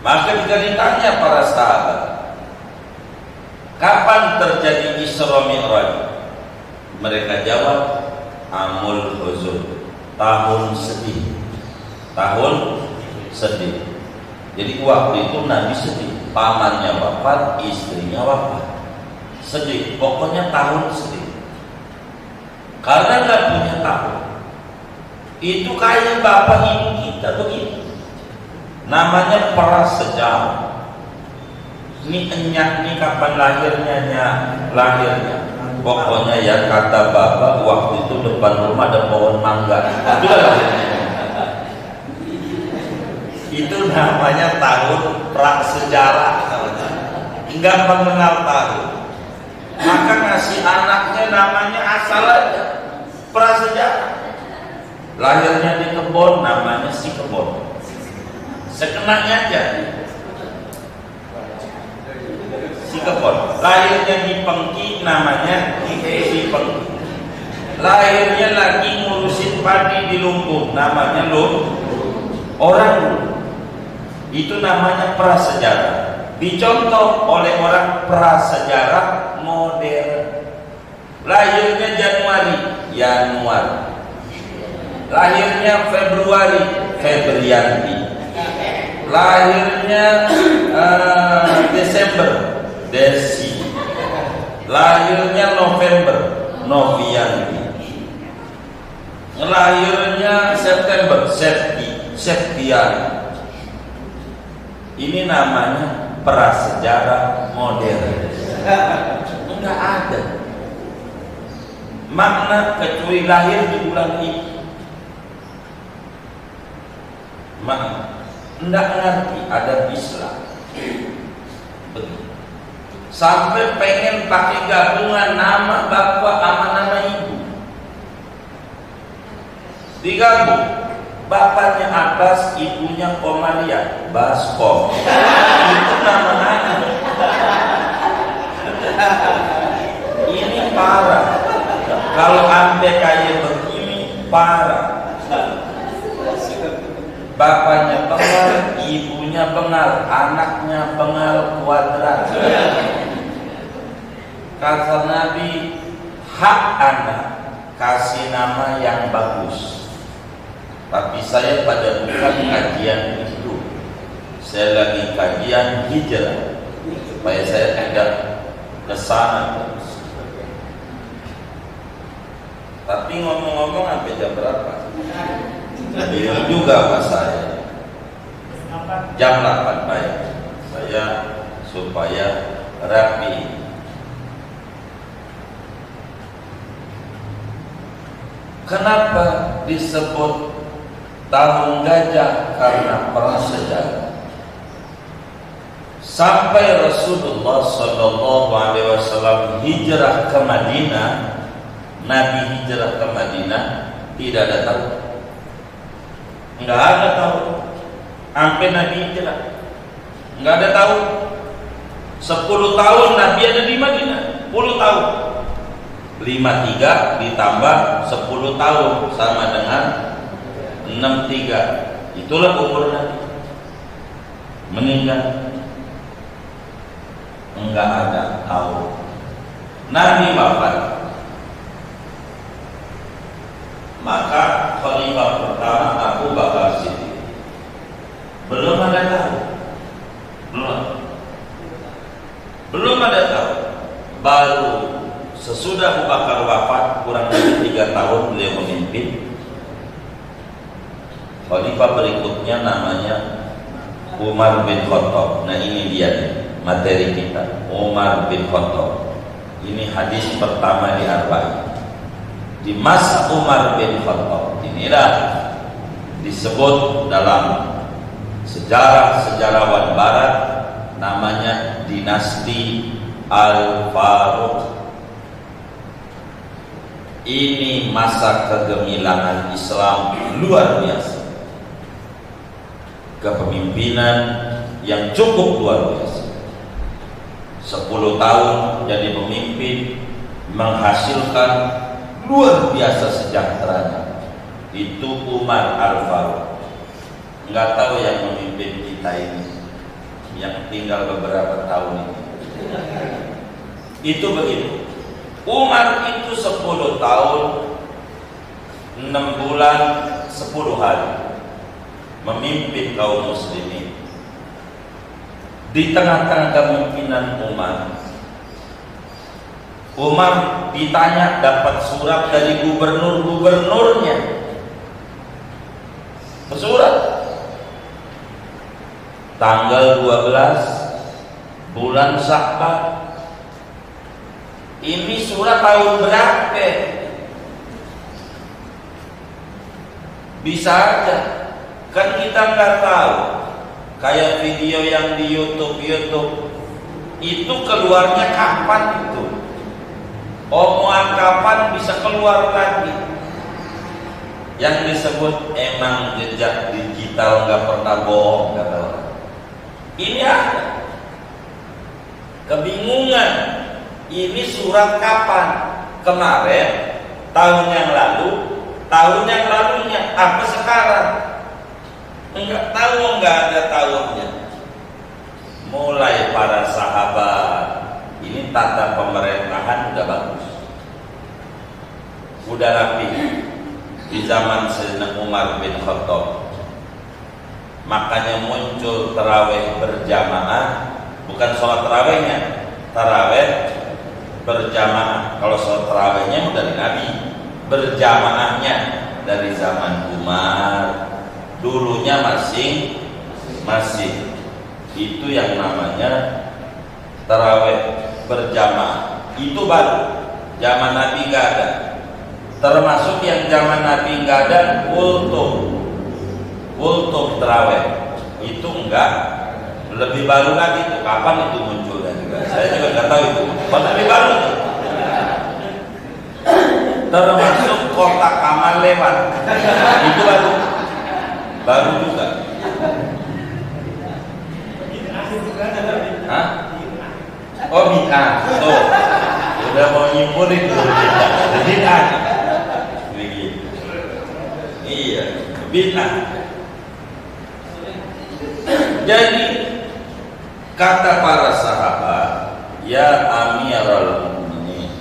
Maka jika ditanya para sahabat, kapan terjadi Isra Mi'raj? Mereka jawab, Amul Huzun, tahun sedih. Tahun sedih. Jadi waktu itu Nabi sedih, pamannya wafat, istrinya wafat, sedih. Pokoknya tahun sedih. Karena nggak punya tahun. Itu kayak bapak ibu kita begitu. Namanya prasejarah. Ini enyak nih kapan lahirnya. Pokoknya ya kata bapak waktu itu depan rumah ada pohon mangga. Itu namanya tahun prasejarah. Enggak mengenal tahun. Maka ngasih anaknya namanya asal aja, prasejarah. Lahirnya di kebon, namanya si kebon. Sekenanya aja si kebon. Lahirnya di Pengki, namanya si Pengki. Lahirnya lagi ngurusin padi di Lumbung, namanya orang. Itu namanya prasejarah. Dicontoh oleh orang prasejarah modern. Lahirnya Januari. Lahirnya Februari, Febrianti. Lahirnya Desember, Desi. Lahirnya November, Novianti. Lahirnya September, Septian. Ini namanya prasejarah modern. Enggak ada makna kecuali lahir di bulan ini. Makna enggak ngerti ada Islam. Begitu. Sampai pengen pakai gabungan nama bapak sama nama ibu. Digabung. Bapaknya Abbas, ibunya Komalia, Baskom. Itu nama anak. Ini parah. Kalau anda kayak begini, parah. Bapaknya bengal, ibunya bengal, anaknya bengal kuadrat. Kata Nabi, hak anak kasih nama yang bagus. Tapi saya pada bukan kajian itu. Saya lagi kajian hijrah supaya saya tidak kesana terus. Tapi ngomong-ngomong sampai jam berapa? Bingung juga mas saya. Jam 8 baik. Saya supaya rapi. Kenapa disebut tahun gajah? Karena prasejarah. Sampai Rasulullah SAW hijrah ke Madinah, Nabi hijrah ke Madinah tidak ada tahun, nggak ada tahun. Sampai Nabi hijrah nggak ada tahun. 10 tahun Nabi ada di Madinah, 10 tahun. 53 ditambah 10 tahun sama dengan 63. Itulah umur Nabi. Meninggal enggak ada tahun. Nabi wafat. Maka khalifah pertama Abu Bakar Siddiq. Belum ada tahun. Belum ada tahun. Baru sesudah Abu Bakar wafat kurang lebih 3 tahun beliau memimpin. Khalifah berikutnya namanya Umar bin Khattab. Nah ini dia materi kita, Umar bin Khattab. Ini hadis pertama di Arba'in. Di masa Umar bin Khattab inilah disebut dalam sejarah sejarawan Barat namanya dinasti Al-Faruq. Ini masa kegemilangan Islam luar biasa, kepemimpinan yang cukup luar biasa. 10 tahun jadi pemimpin, menghasilkan luar biasa sejahteranya. Itu Umar Al-Faruq. Nggak tahu yang memimpin kita ini, yang tinggal beberapa tahun ini. Itu begitu. Umar itu 10 tahun 6 bulan 10 hari memimpin kaum muslimin. Di tengah-tengah kemimpinan Umar ditanya, dapat surat dari gubernurnya. Surat tanggal 12 bulan Sya'ban. Ini surat tahun berapa? Bisa aja, kan kita nggak tahu. Kayak video yang di YouTube itu keluarnya kapan itu? Omongan kapan bisa keluar lagi? Yang disebut emang jejak digital nggak pernah bohong, kata orang. Ini ada kebingungan. Ini surat kapan? Kemarin, tahun yang lalu, tahun yang lalunya, apa sekarang? Enggak tahu, enggak ada tahunnya. Mulai para sahabat, ini tata pemerintahan udah bagus, udah rapi. Di zaman Sayyidina Umar bin Khattab, makanya muncul tarawih berjamaah, bukan sholat tarawihnya, tarawih berjamaah. Kalau sholat tarawihnya dari Nabi, berjamaahnya dari zaman Umar. Dulunya masih itu yang namanya tarawih berjamaah. Itu baru zaman Nabi nggak ada. Termasuk yang zaman Nabi nggak ada kultum tarawih itu enggak. Lebih baru lagi itu, kapan itu munculnya juga saya juga nggak tahu itu. Lebih baru itu. Termasuk kotak amal lewat itu baru juga. Hah? Oh bid'ah. Tuh, udah mau nyimpulin tuh bid'ah. Begitu. Iya, bid'ah. Jadi kata para sahabat, ya Amirul Mukminin,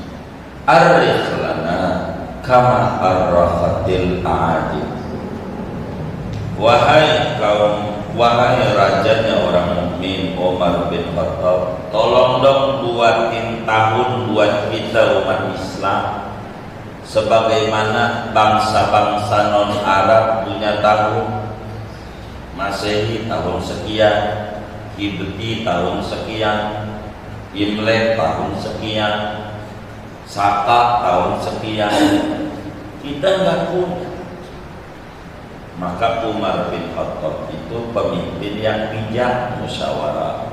arikh lana kama arrafatil a'ajib. Wahai rajanya orang mukmin Umar bin Khattab, tolong dong buatin tahun buat kita umat Islam sebagaimana bangsa-bangsa non Arab punya tahun. Masehi tahun sekian, Qibti tahun sekian, Imlek tahun sekian, Saka tahun sekian. Kita nggak punya. Maka Umar bin Khattab itu pemimpin yang bijak, musyawarah.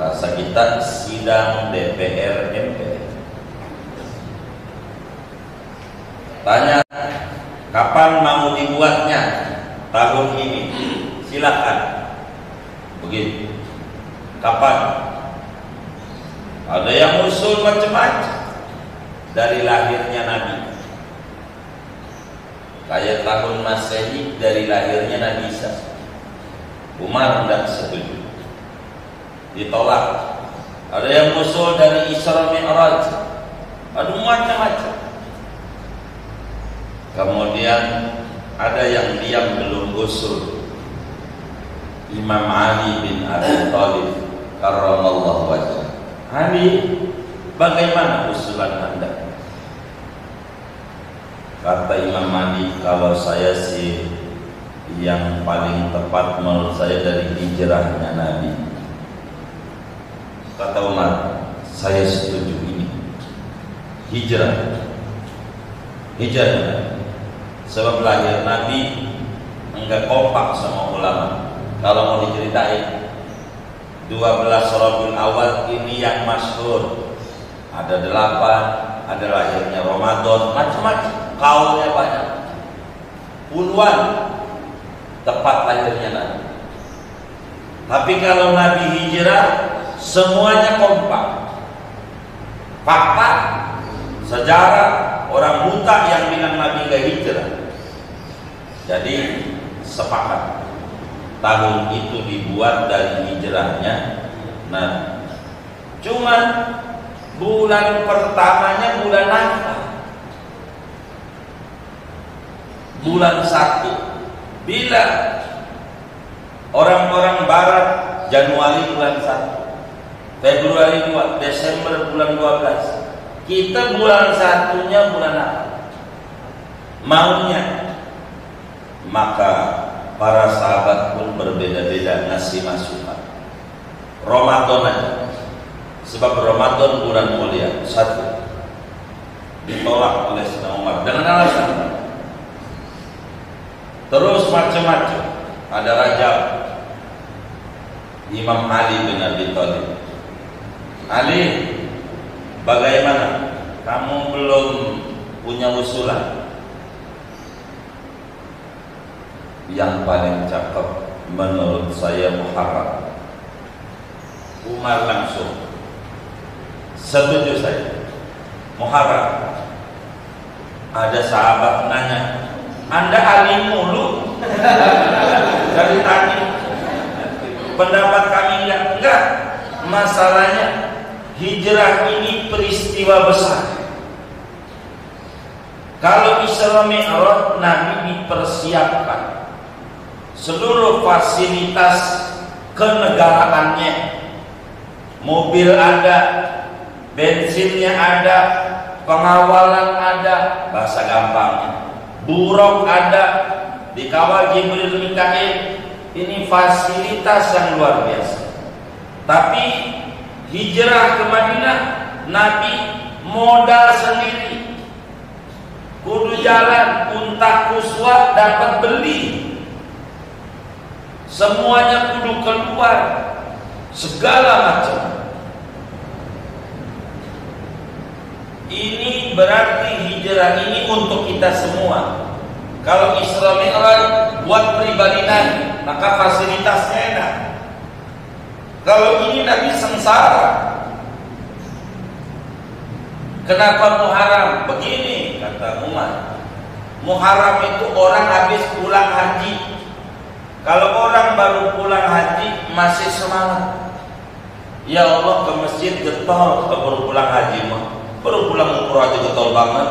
Bahasa kita sidang DPR MPR. Tanya, kapan mau dibuatnya tahun ini? Silakan. Begitu. Kapan? Ada yang usul macam-macam. Dari lahirnya Nabi. Kayak tahun Masehi dari lahirnya Nabi Isa. Umar tidak setuju, ditolak. Ada yang usul dari Isra Mi'raj. Ada macam-macam. Kemudian ada yang diam belum usul. Imam Ali bin Abi Thalib karramallahu wajhah. Ali, bagaimana usulan Anda? Kata Imam Ali, kalau saya sih yang paling tepat menurut saya dari hijrahnya Nabi. Kata Umar, saya setuju ini. hijrah. Sebab lahir Nabi enggak kompak sama ulama. Kalau mau diceritain 12 Rabiul Awal ini yang masyhur. Ada 8, ada lahirnya Ramadan, macam-macam. Kaulnya banyak. Puluhan tepat lahirnya Nabi. Tapi kalau Nabi hijrah semuanya kompak. Fakta, sejarah, orang buta yang bilang Nabi gak hijrah. Jadi sepakat tahun itu dibuat dari hijrahnya. Nah, cuman bulan pertamanya bulan apa? Bulan 1. Bila orang-orang barat Januari bulan 1, Februari 2, Desember bulan 12. Kita bulan 1-nya bulan apa? Maunya. Maka para sahabat pun berbeda-beda ngasih masukan. Ramadan aja. Sebab Ramadan bulan mulia. 1. Ditolak oleh Sayyidina Umar dengan alasan. Terus macam-macam. Ada Rajab, Imam Ali bin Abi Thalib. Ali, bagaimana? Kamu belum punya usulan? Yang paling cakep menurut saya Muharram. Umar langsung setuju saya. Muharram. Ada sahabat nanya, Anda alim mulu dari tadi. Pendapat kami enggak. Masalahnya hijrah ini peristiwa besar. Kalau Isra Mi'raj Nabi dipersiapkan seluruh fasilitas kenegaraannya. Mobil ada, bensinnya ada, pengawalan ada, bahasa gampangnya. Buruk ada, dikawal Jibril Mikail. Ini fasilitas yang luar biasa. Tapi hijrah ke Madinah Nabi modal sendiri. Kudu jalan, unta kuswa dapat beli. Semuanya kudu keluar, segala macam. Ini berarti hijrah ini untuk kita semua. Kalau Isra Mi'raj buat pribadi Nabi, maka fasilitasnya enak. Kalau ini Nabi sengsara. Kenapa Muharram? Begini kata Umar. Muharram itu orang habis pulang haji. Kalau orang baru pulang haji masih semangat. Ya Allah, ke masjid getol. Baru pulang haji mah, baru pulang umroh aja getol banget.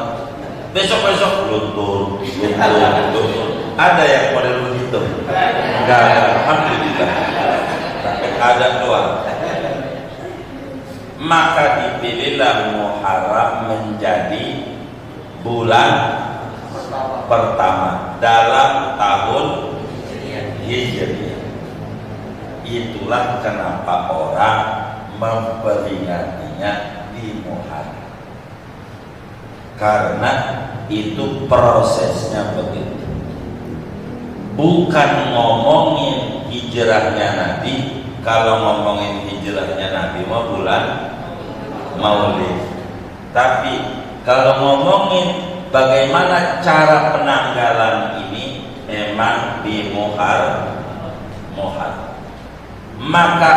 Besok-besok luntur. Ada yang model begitu? Enggak ada, alhamdulillah. Ada doang. Maka dipilihlah Muharram menjadi bulan pertama dalam tahun Hijriah. Itulah kenapa orang memperingatinya di Muharram. Karena itu prosesnya begitu. Bukan ngomongin hijrahnya Nabi. Kalau ngomongin hijrahnya Nabi mau bulan Maulid. Tapi kalau ngomongin bagaimana cara penanggalan ini, memang di Muharram. Maka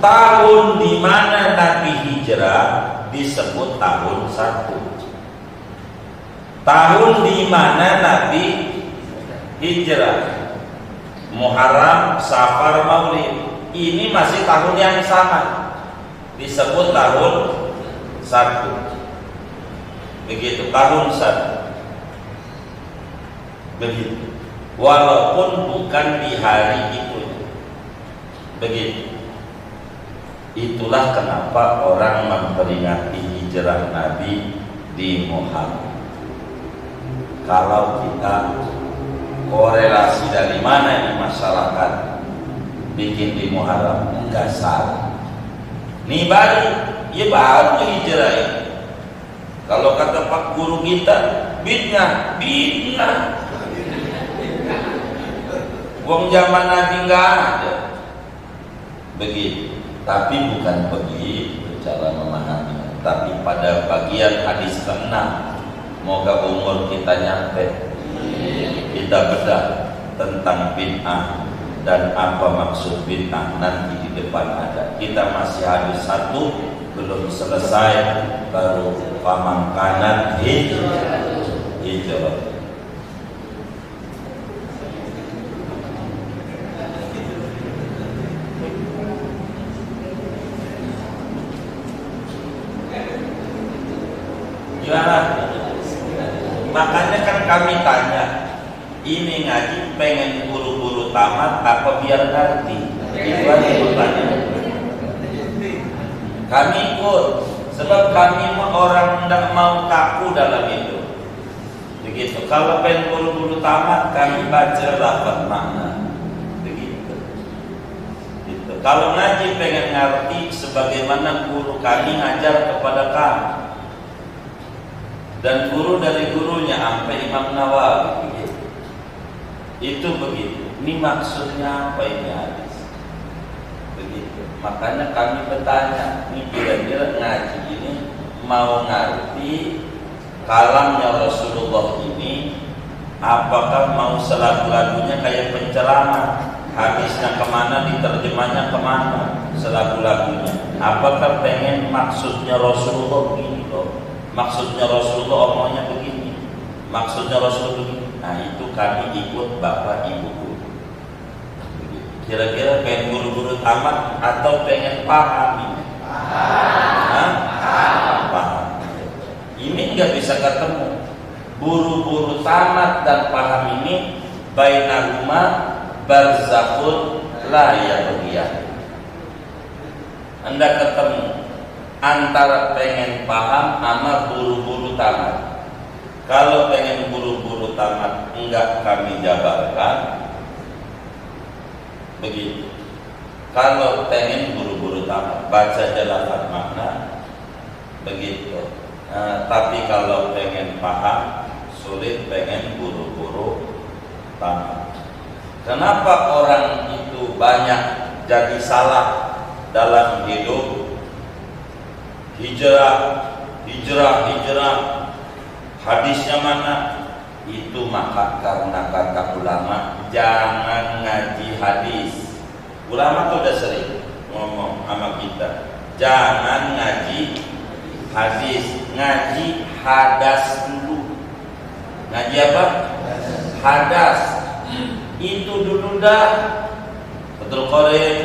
tahun di mana Nabi hijrah disebut tahun 1. Tahun di mana Nabi hijrah, Muharram, Safar, Maulid, ini masih tahun yang sama, disebut tahun 1. Begitu, tahun 1. Begitu. Walaupun bukan di hari itu. Begitu. Itulah kenapa orang memperingati hijrah Nabi di Muharram. Kalau kita korelasi dari mana ini masyarakat bikin di Muharram, enggak salah. Ini baru, ya baru hijrah ini. Kalau kata Pak Guru kita, bid'ah. Wong zaman Nabi nggak ada begitu. Tapi bukan begitu cara memahaminya. Tapi pada bagian hadis ke-6, moga umur kita nyampe, kita bedah tentang bid'ah dan apa maksud bid'ah nanti di depan ada. Kita masih hadis 1 belum selesai, baru pamangkanan hijrah. Gimana? Makanya kan kami tanya, ini ngaji pengen buru-buru tamat apa biar ngerti? Itu aja pertanyaan. Kami ikut, sebab kami orang tidak mau kaku dalam itu. Begitu. Kalau pengen buru-buru tamat, kami baca lafaz makna. Begitu. Gitu. Kalau ngaji pengen ngerti, sebagaimana guru kami ngajar kepada kami. Dan guru dari gurunya sampai Imam Nawawi begitu. Itu begitu. Ini maksudnya apa ini hadis? Begitu. Makanya kami bertanya, ini kira-kira ngaji ini mau ngerti kalamnya Rasulullah ini, apakah mau selagu-lagunya kayak penceramah, hadisnya kemana, diterjemahnya kemana, selagu-lagunya? Apakah pengen maksudnya Rasulullah begini loh? Maksudnya Rasulullah omongnya begini, maksudnya Rasulullah begini. Nah itu kami ikut bapak ibuku. Kira-kira pengen buru-buru tamat atau pengen paham ini? Paham. Ini nggak bisa ketemu. Buru-buru tamat dan paham ini bainahuma barzakhun la yabghiyah. Anda ketemu antara pengen paham sama buru-buru tamat. Kalau pengen buru-buru tamat enggak kami jabarkan begitu. Kalau pengen buru-buru tamat baca lafaz makna begitu. Tapi kalau pengen paham sulit, pengen buru-buru tamat. Kenapa orang itu banyak jadi salah dalam hidup? Hijrah, hadisnya mana? Itu maka karena kata ulama, jangan ngaji hadis. Ulama tuh udah sering ngomong sama kita, jangan ngaji hadis, ngaji hadas dulu. Ngaji apa? Hadas. Itu dulu dah. Betul Qarim,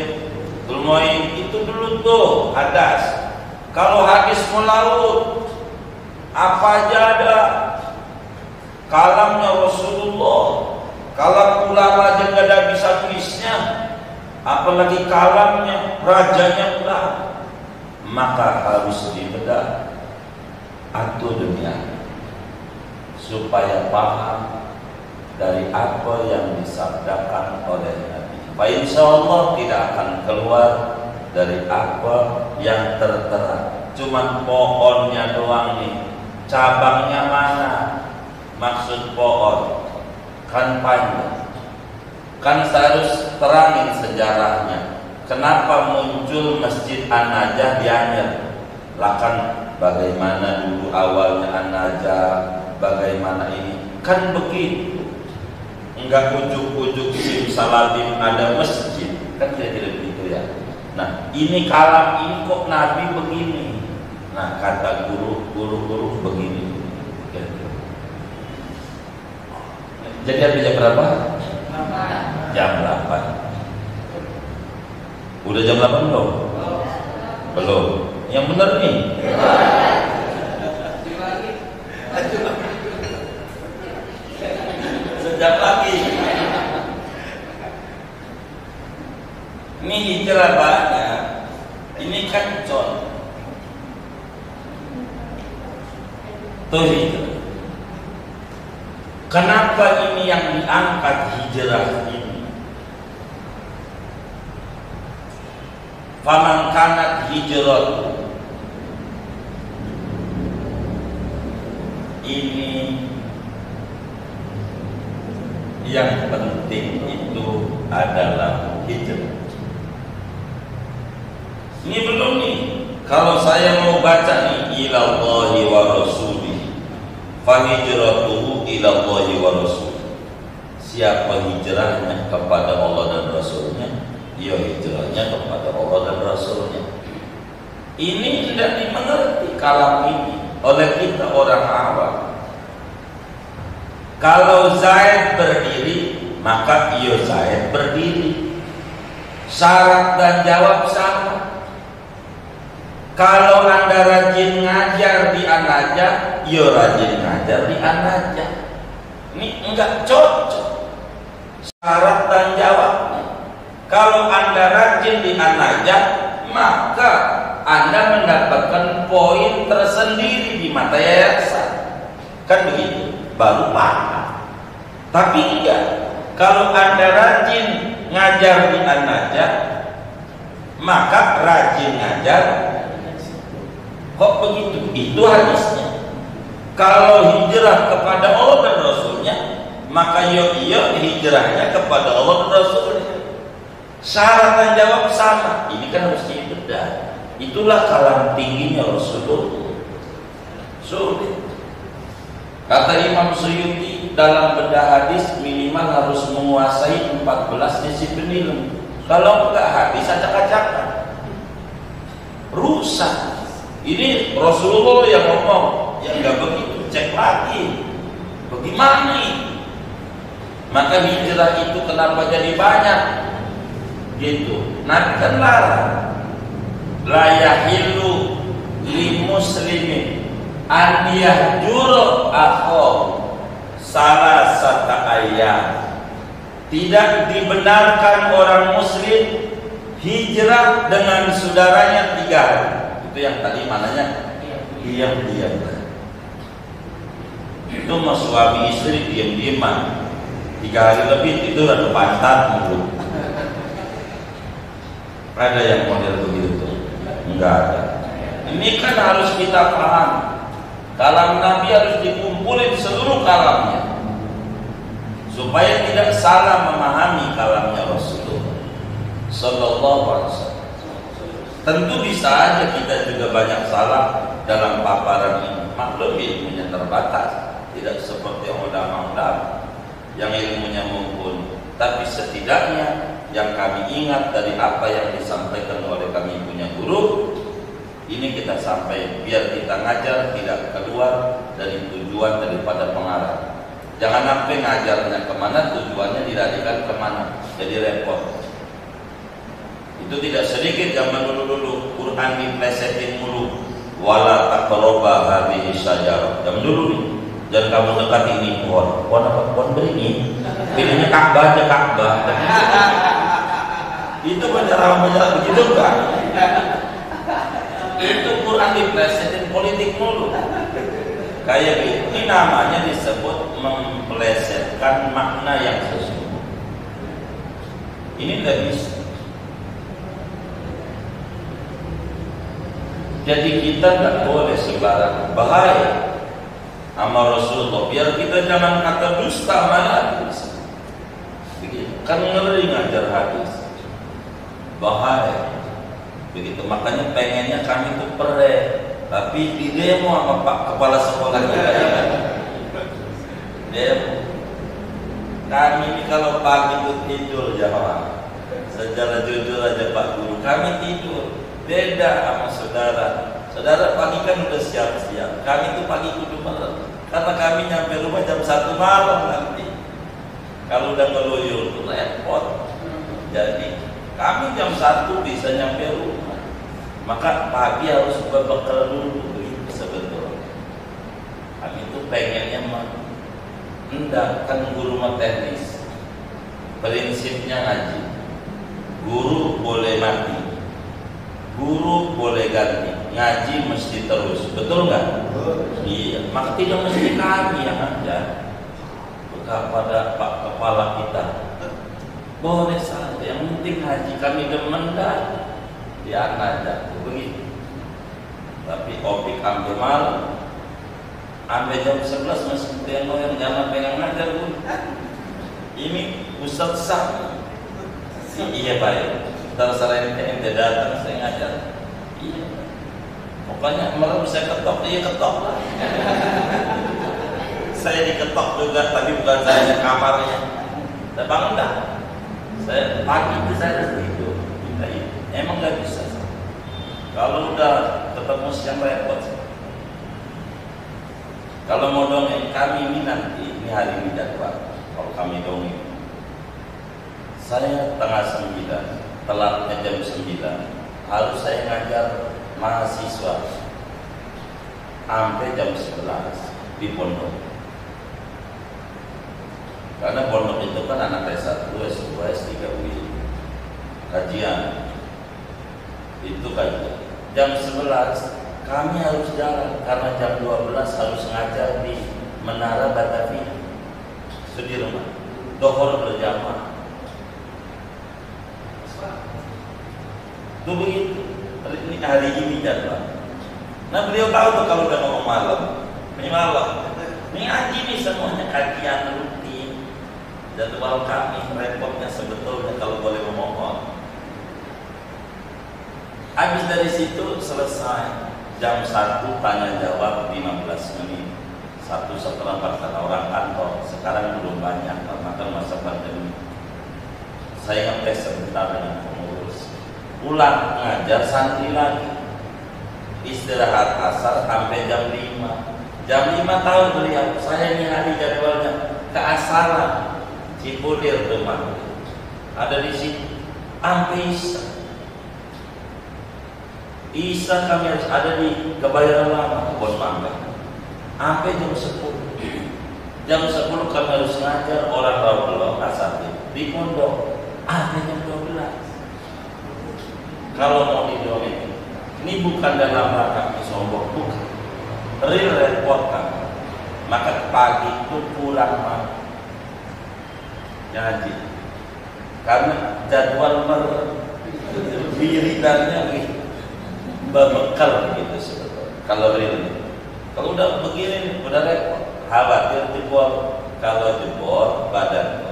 betul Muin, itu dulu tuh hadas. Kalau hadis melaut, apa aja ada. Kalamnya Rasulullah, kalam ulama aja nggak ada habis-habisnya, apalagi kalamnya rajanya ulama. Maka harus dibedah atau demikian supaya paham dari apa yang disabdakan oleh Nabi. Insya Allah tidak akan keluar dari apa yang tertera. Cuma pohonnya doang nih, cabangnya mana? Maksud pohon kan panjang, kan harus terangin sejarahnya. Kenapa muncul Masjid An-Najah di Anyer? Lah kan bagaimana dulu awalnya An-Najah, bagaimana ini? Kan begitu. Enggak ujuk-ujuk simsalabim ada masjid, kan tidak begitu ya. Nah, ini kalam ini kok Nabi begini. Nah, kata guru begini. Jadi habis jam berapa? Jam 8. Udah jam 8 belum? Belum. Yang benar nih. Sejam lagi. Ini hijrah banyak. Ini kan contoh. Tuh hijrah. Kenapa ini yang diangkat hijrah ini? Faman kanat hijratu ini yang penting itu adalah hijrah. Ini belum nih. Kalau saya mau baca nih ilallahi wa rasulih, fa hijratuhu ilallahi wa rasulih. Siapa hijrahnya kepada Allah dan Rasulnya, ya hijrahnya kepada Allah dan Rasulnya. Ini tidak dimengerti kalam ini oleh kita orang awam. Kalau Zaid berdiri, maka ya Zaid berdiri. Syarat dan jawab sama. Kalau Anda rajin ngajar di An-Najah, ya rajin ngajar di An-Najah. Ini enggak cocok syarat dan jawabnya. Kalau Anda rajin di An-Najah, maka Anda mendapatkan poin tersendiri di mata yayasan. Kan begitu, baru paham. Tapi enggak, kalau Anda rajin ngajar di An-Najah, maka rajin ngajar. Kok begitu? Itu hadisnya. Kalau hijrah kepada Allah dan Rasulnya, maka iya hijrahnya kepada Allah dan Rasulnya. Syarat dan jawab sama. Ini kan harus dibedah. Itulah kalam tingginya Rasulullah. Sulit. Kata Imam Suyuti dalam bedah hadis minimal harus menguasai 14 disiplin ilmu. Kalau enggak hadis acak-acakan, rusak. Ini Rasulullah yang ngomong, yang enggak begitu, cek lagi. Bagaimana ini? Maka hijrah itu kenapa jadi banyak? Gitu. Nabi kan larang. La yahillu li muslimin an yahjura akhahu salasata ayyam. Tidak dibenarkan orang muslim hijrah dengan saudaranya 3 hari. Itu yang tadi mananya diam-diam. Itu mau suami istri diam-diaman 3 hari lebih itu ada pantat mulu. Ada yang model begitu? Enggak ada. Ini kan harus kita paham. Kalam Nabi harus dikumpulin seluruh kalamnya, supaya tidak salah memahami kalamnya Rasulullah Sallallahu Alaihi Wasallam. Tentu bisa aja kita juga banyak salah dalam paparan ini. Maklum ilmunya terbatas, tidak seperti ulama-ulama yang ilmunya mumpuni. Tapi setidaknya yang kami ingat dari apa yang disampaikan oleh kami punya guru, ini kita sampai biar kita ngajar tidak keluar dari tujuan daripada pengarah. Jangan sampai ngajarnya kemana, tujuannya dilarikan kemana, jadi repot. Itu tidak sedikit zaman dulu Quran diplesetin mulu. Wala taqrabu hadhihi syajarah. Zaman dulu nih, jangan kamu dekat ini pohon. Pohon apa? Pohon beringin. Pilihnya Ka'bah aja Ka'bah. Itu penjara begitu kan? Itu Quran diplesetin politik mulu. Kayak gitu. Ini namanya disebut memplesetkan makna yang sesungguhnya. Ini tidak bisa. Jadi kita nggak boleh sembarang, bahaya sama Rasulullah. Biar kita jangan kata dusta malah begitu. Kan ngeri ngajar hadis, bahaya. Begitu, makanya pengennya kami itu pereh, tapi di demo sama Pak Kepala Sekolah kita. Demo. Kami ini kalau pagi itu tidur jamaah. Secara jujur aja Pak Guru, kami tidur. Beda sama saudara. Saudara pagi kan udah siap-siap. Kami itu pagi kudu malam. Karena kami nyampe rumah jam 1 malam nanti. Kalau udah ngeluyur itu repot. Jadi kami jam 1 bisa nyampe rumah. Maka pagi harus berbekal dulu. Begitu sebetulnya. Kami itu pengennya hendak kan guru mah teknis. Prinsipnya ngaji. Guru boleh mati. Guru boleh ganti, ngaji mesti terus, betul nggak? Iya, maka tidak mesti kami yang ada kepada Pak Kepala kita. Boleh saja, yang penting haji kami demen dah, dia aja begitu. Tapi opik ambil malam, Sampai jam 11 masih pegang yang jangan pegang ngajar pun. Ini Ustaz sah. Iya baik. Terserah ente datang saya ngajar. Iya. Pokoknya malam saya ketok, iya ketok lah. Saya diketok juga, tapi bukan saya di kamarnya. Saya bangun dah. Saya pagi itu saya tidur. Emang nggak bisa. Kalau udah ketemu siang repot. Kalau mau dongeng kami ini nanti, ini hari ini jadwal. Kalau kami dongeng, saya setengah 9, telatnya jam 9, harus saya ngajar mahasiswa sampai jam 11 di pondok. Karena pondok itu kan anak S1, S2, S3 UI. Kajian itu kajian. Jam 11 kami harus jalan karena jam 12 harus ngajar di Menara Batavia. Sudirman. Dohor berjamaah. Itu begitu. Ini hari ini jadwal. Nah beliau tahu tuh kalau udah ngomong malam. Ini malam. Ini ngaji nih semuanya kajian rutin. Jadwal kami repotnya sebetulnya kalau boleh memohon. Habis dari situ selesai. Jam 1 tanya jawab 15 menit. 1,4 kata orang kantor. Sekarang belum banyak karena kan masa pandemi. Saya ngetes sebentar dengan pengurus. Pulang ngajar santri lagi. Istirahat asar sampai jam 5. Jam 5 tahun beliau. Saya ini hari jadwalnya keasaran Cipulir rumah. Ada di sini. Sampai Isa kami harus ada di Kebayoran Lama, Kebon Mangga. Sampai jam 10. Jam 10 kami harus ngajar orang Rasulullah asatid di pondok. Sampai jam 12. Kalau mau didongeng, ini bukan dalam rangka sombong, bukan. Real repot kan. Maka pagi itu pulang malam ngaji. Karena jadwal wiridannya berbekal gitu sebetulnya. Kalau ini, kalau udah begini, udah repot. Khawatir jebol. Kalau jebol, badan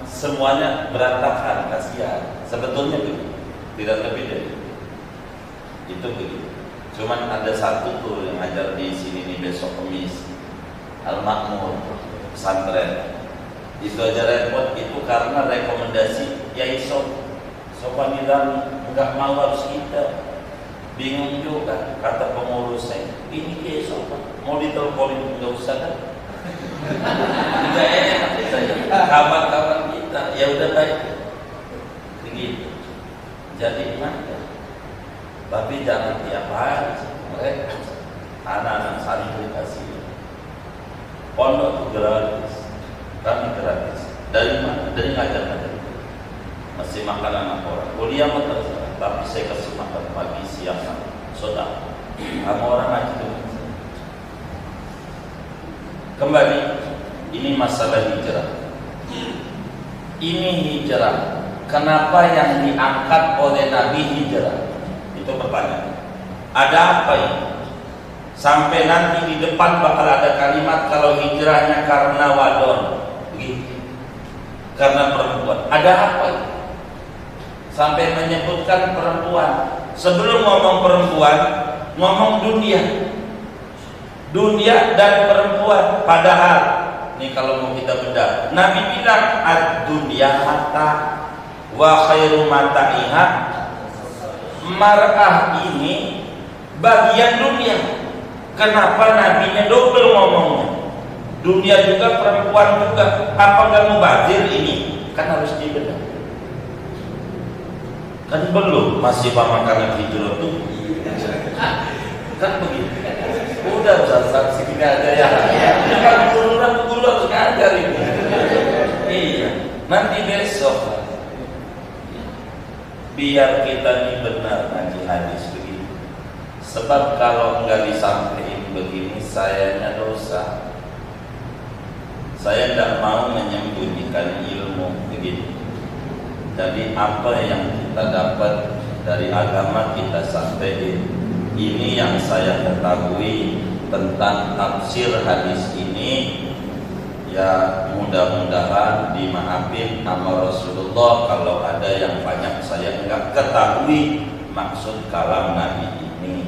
semuanya berantakan, kasihan. Sebetulnya begitu, tidak lebih dari itu begitu. Cuman ada satu tuh yang ngajar di sini nih besok Kamis, Al-Makmur pesantren. Itu aja repot itu karena rekomendasi Yai Sopan bilang nggak mau harus kita. Bingung juga kata pengurus saya, ini Kiai Sopan mau diteleponin nggak usah kan? Nggak enak kita ya, kawan-kawan kita ya udah baik begitu. Jadi gimana? Tapi jangan tiap hari mereka anak-anak santri kasih pondok itu gratis, kami gratis. Dari mana? Dari ngajar-ngajar. Masih makan anak orang. Kuliah mah terserah. Tapi saya kasih makan pagi, siang, sodang. Kamu orang ngaji itu. Kembali, ini masalah hijrah. Ini hijrah. Kenapa yang diangkat oleh Nabi hijrah? Itu pertanyaan. Ada apa ini? Sampai nanti di depan bakal ada kalimat kalau hijrahnya karena wadon, begitu. Karena perempuan. Ada apa ini? Sampai menyebutkan perempuan. Sebelum ngomong perempuan, ngomong dunia. Dunia dan perempuan. Padahal, ini kalau mau kita bedah, Nabi bilang ad-dunya mata wa khairu mata'iha. Mar'ah ini bagian dunia. Kenapa Nabinya double ngomongnya? Dunia juga, perempuan juga. Apa nggak mubazir ini? Kan harus dibedah. Kan belum, masih pemakanan hijrah tuh. Kan begitu. Udah Ustaz, segini aja ya. Kan guru harus ngajar ini. Iya. Nanti besok biar kita ini benar ngaji hadis begini. Sebab kalau enggak disampaikan begini, sayanya dosa. Saya tidak mau menyembunyikan ilmu begitu. Jadi apa yang kita dapat dari agama kita sampaikan. Ini yang saya ketahui tentang tafsir hadis ini. Ya mudah-mudahan dimaafin sama Rasulullah kalau ada yang banyak saya enggak ketahui maksud kalam Nabi ini,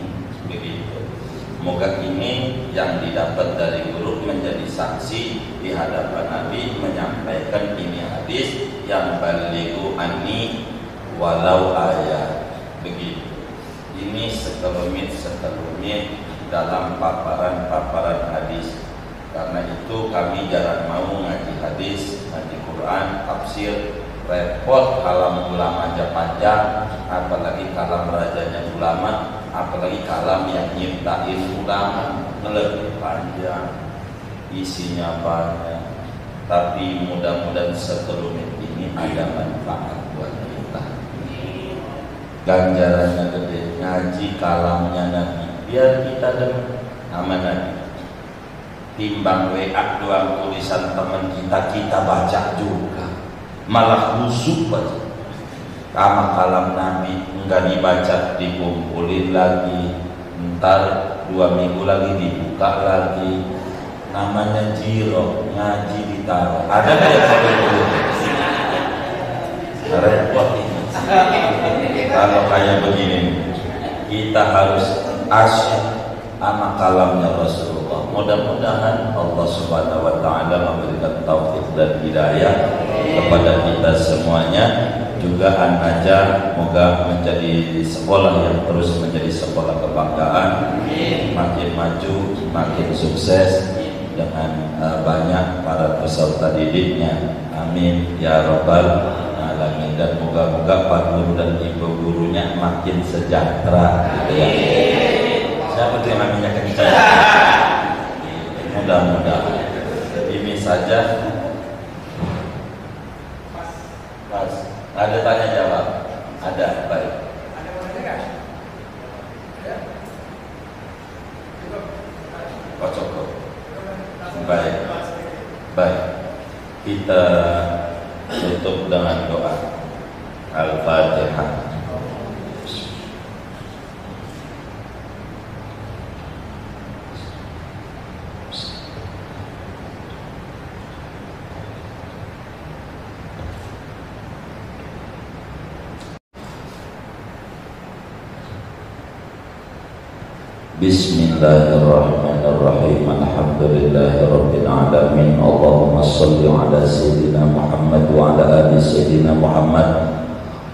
begitu. Semoga ini yang didapat dari guru menjadi saksi di hadapan Nabi menyampaikan ini hadis yang balighu anni walau ayat, begitu. Ini sekelumit dalam paparan hadis. Karena itu kami jarang mau ngaji hadis, ngaji Quran, tafsir, repot kalam ulama aja panjang, apalagi kalam rajanya ulama, apalagi kalam yang nyiptain ulama, lebih panjang, isinya banyak. Tapi mudah-mudahan sekelumit ini ada manfaat buat kita. Ganjarannya gede, ngaji kalamnya Nabi, biar kita dengar nama Nabi. Timbang WA doang tulisan teman kita baca juga, malah busuk baca. Sama kalam Nabi enggak dibaca, dikumpulin lagi, ntar 2 minggu lagi dibuka lagi. Namanya jiro, ngaji ditaruh. Ada nggak yang seperti itu? Repot ini. Kalau kayak begini, kita harus asyik sama kalamnya Rasulullah. Mudah-mudahan Allah Subhanahu wa taala memberikan taufik dan hidayah kepada kita semuanya. Juga An-Najah moga menjadi sekolah yang terus menjadi sekolah kebanggaan, makin maju, makin sukses dengan banyak para peserta didiknya. Amin ya rabbal alamin. Dan moga-moga Pak Guru dan Ibu gurunya makin sejahtera, gitu ya. Siapa tuh yang namanya kencang? Mudah-mudahan ini saja. Mas, ada tanya jawab? Ada, baik. Oh, cukup. Baik, baik. Kita tutup dengan doa Al-Fatihah. Bismillahirrahmanirrahim. Alhamdulillahirabbil alamin. Allahumma shalli ala sayyidina Muhammad wa ala ali sayyidina Muhammad.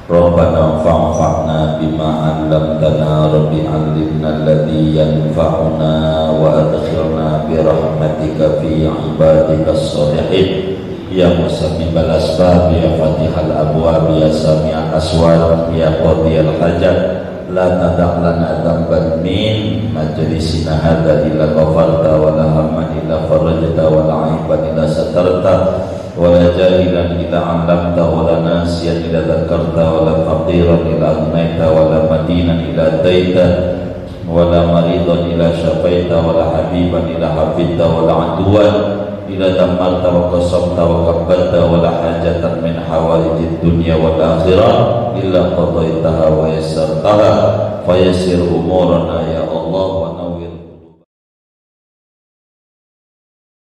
Rabbana fa'fa'na bima 'allamtana, rabbi 'allimna alladhi yanfa'una wa adkhilna bi rahmatika fi ibadikas shalihin. Ya musabbibal asbab, ya fatihal abwab, ya sami'al aswat, ya qadiyal hajat. La tada' lana dhanban min majlisina hadza illa ghafarta wa la hamman illa farajta wa la 'aiban illa satarta wa la jahilan illa 'allamta wa la nasiyan illa dzakarta wa la faqiran illa agnaita wa la madinan illa ataita wa la maridan illa syafaita wa la habiban illa hafidta wa la 'aduwan illa damarta wa qasamta wa kabbatta wa la hajatan min hawaijid dunya wal akhirah illa qadaitaha wa yassartaha fayassir umurana ya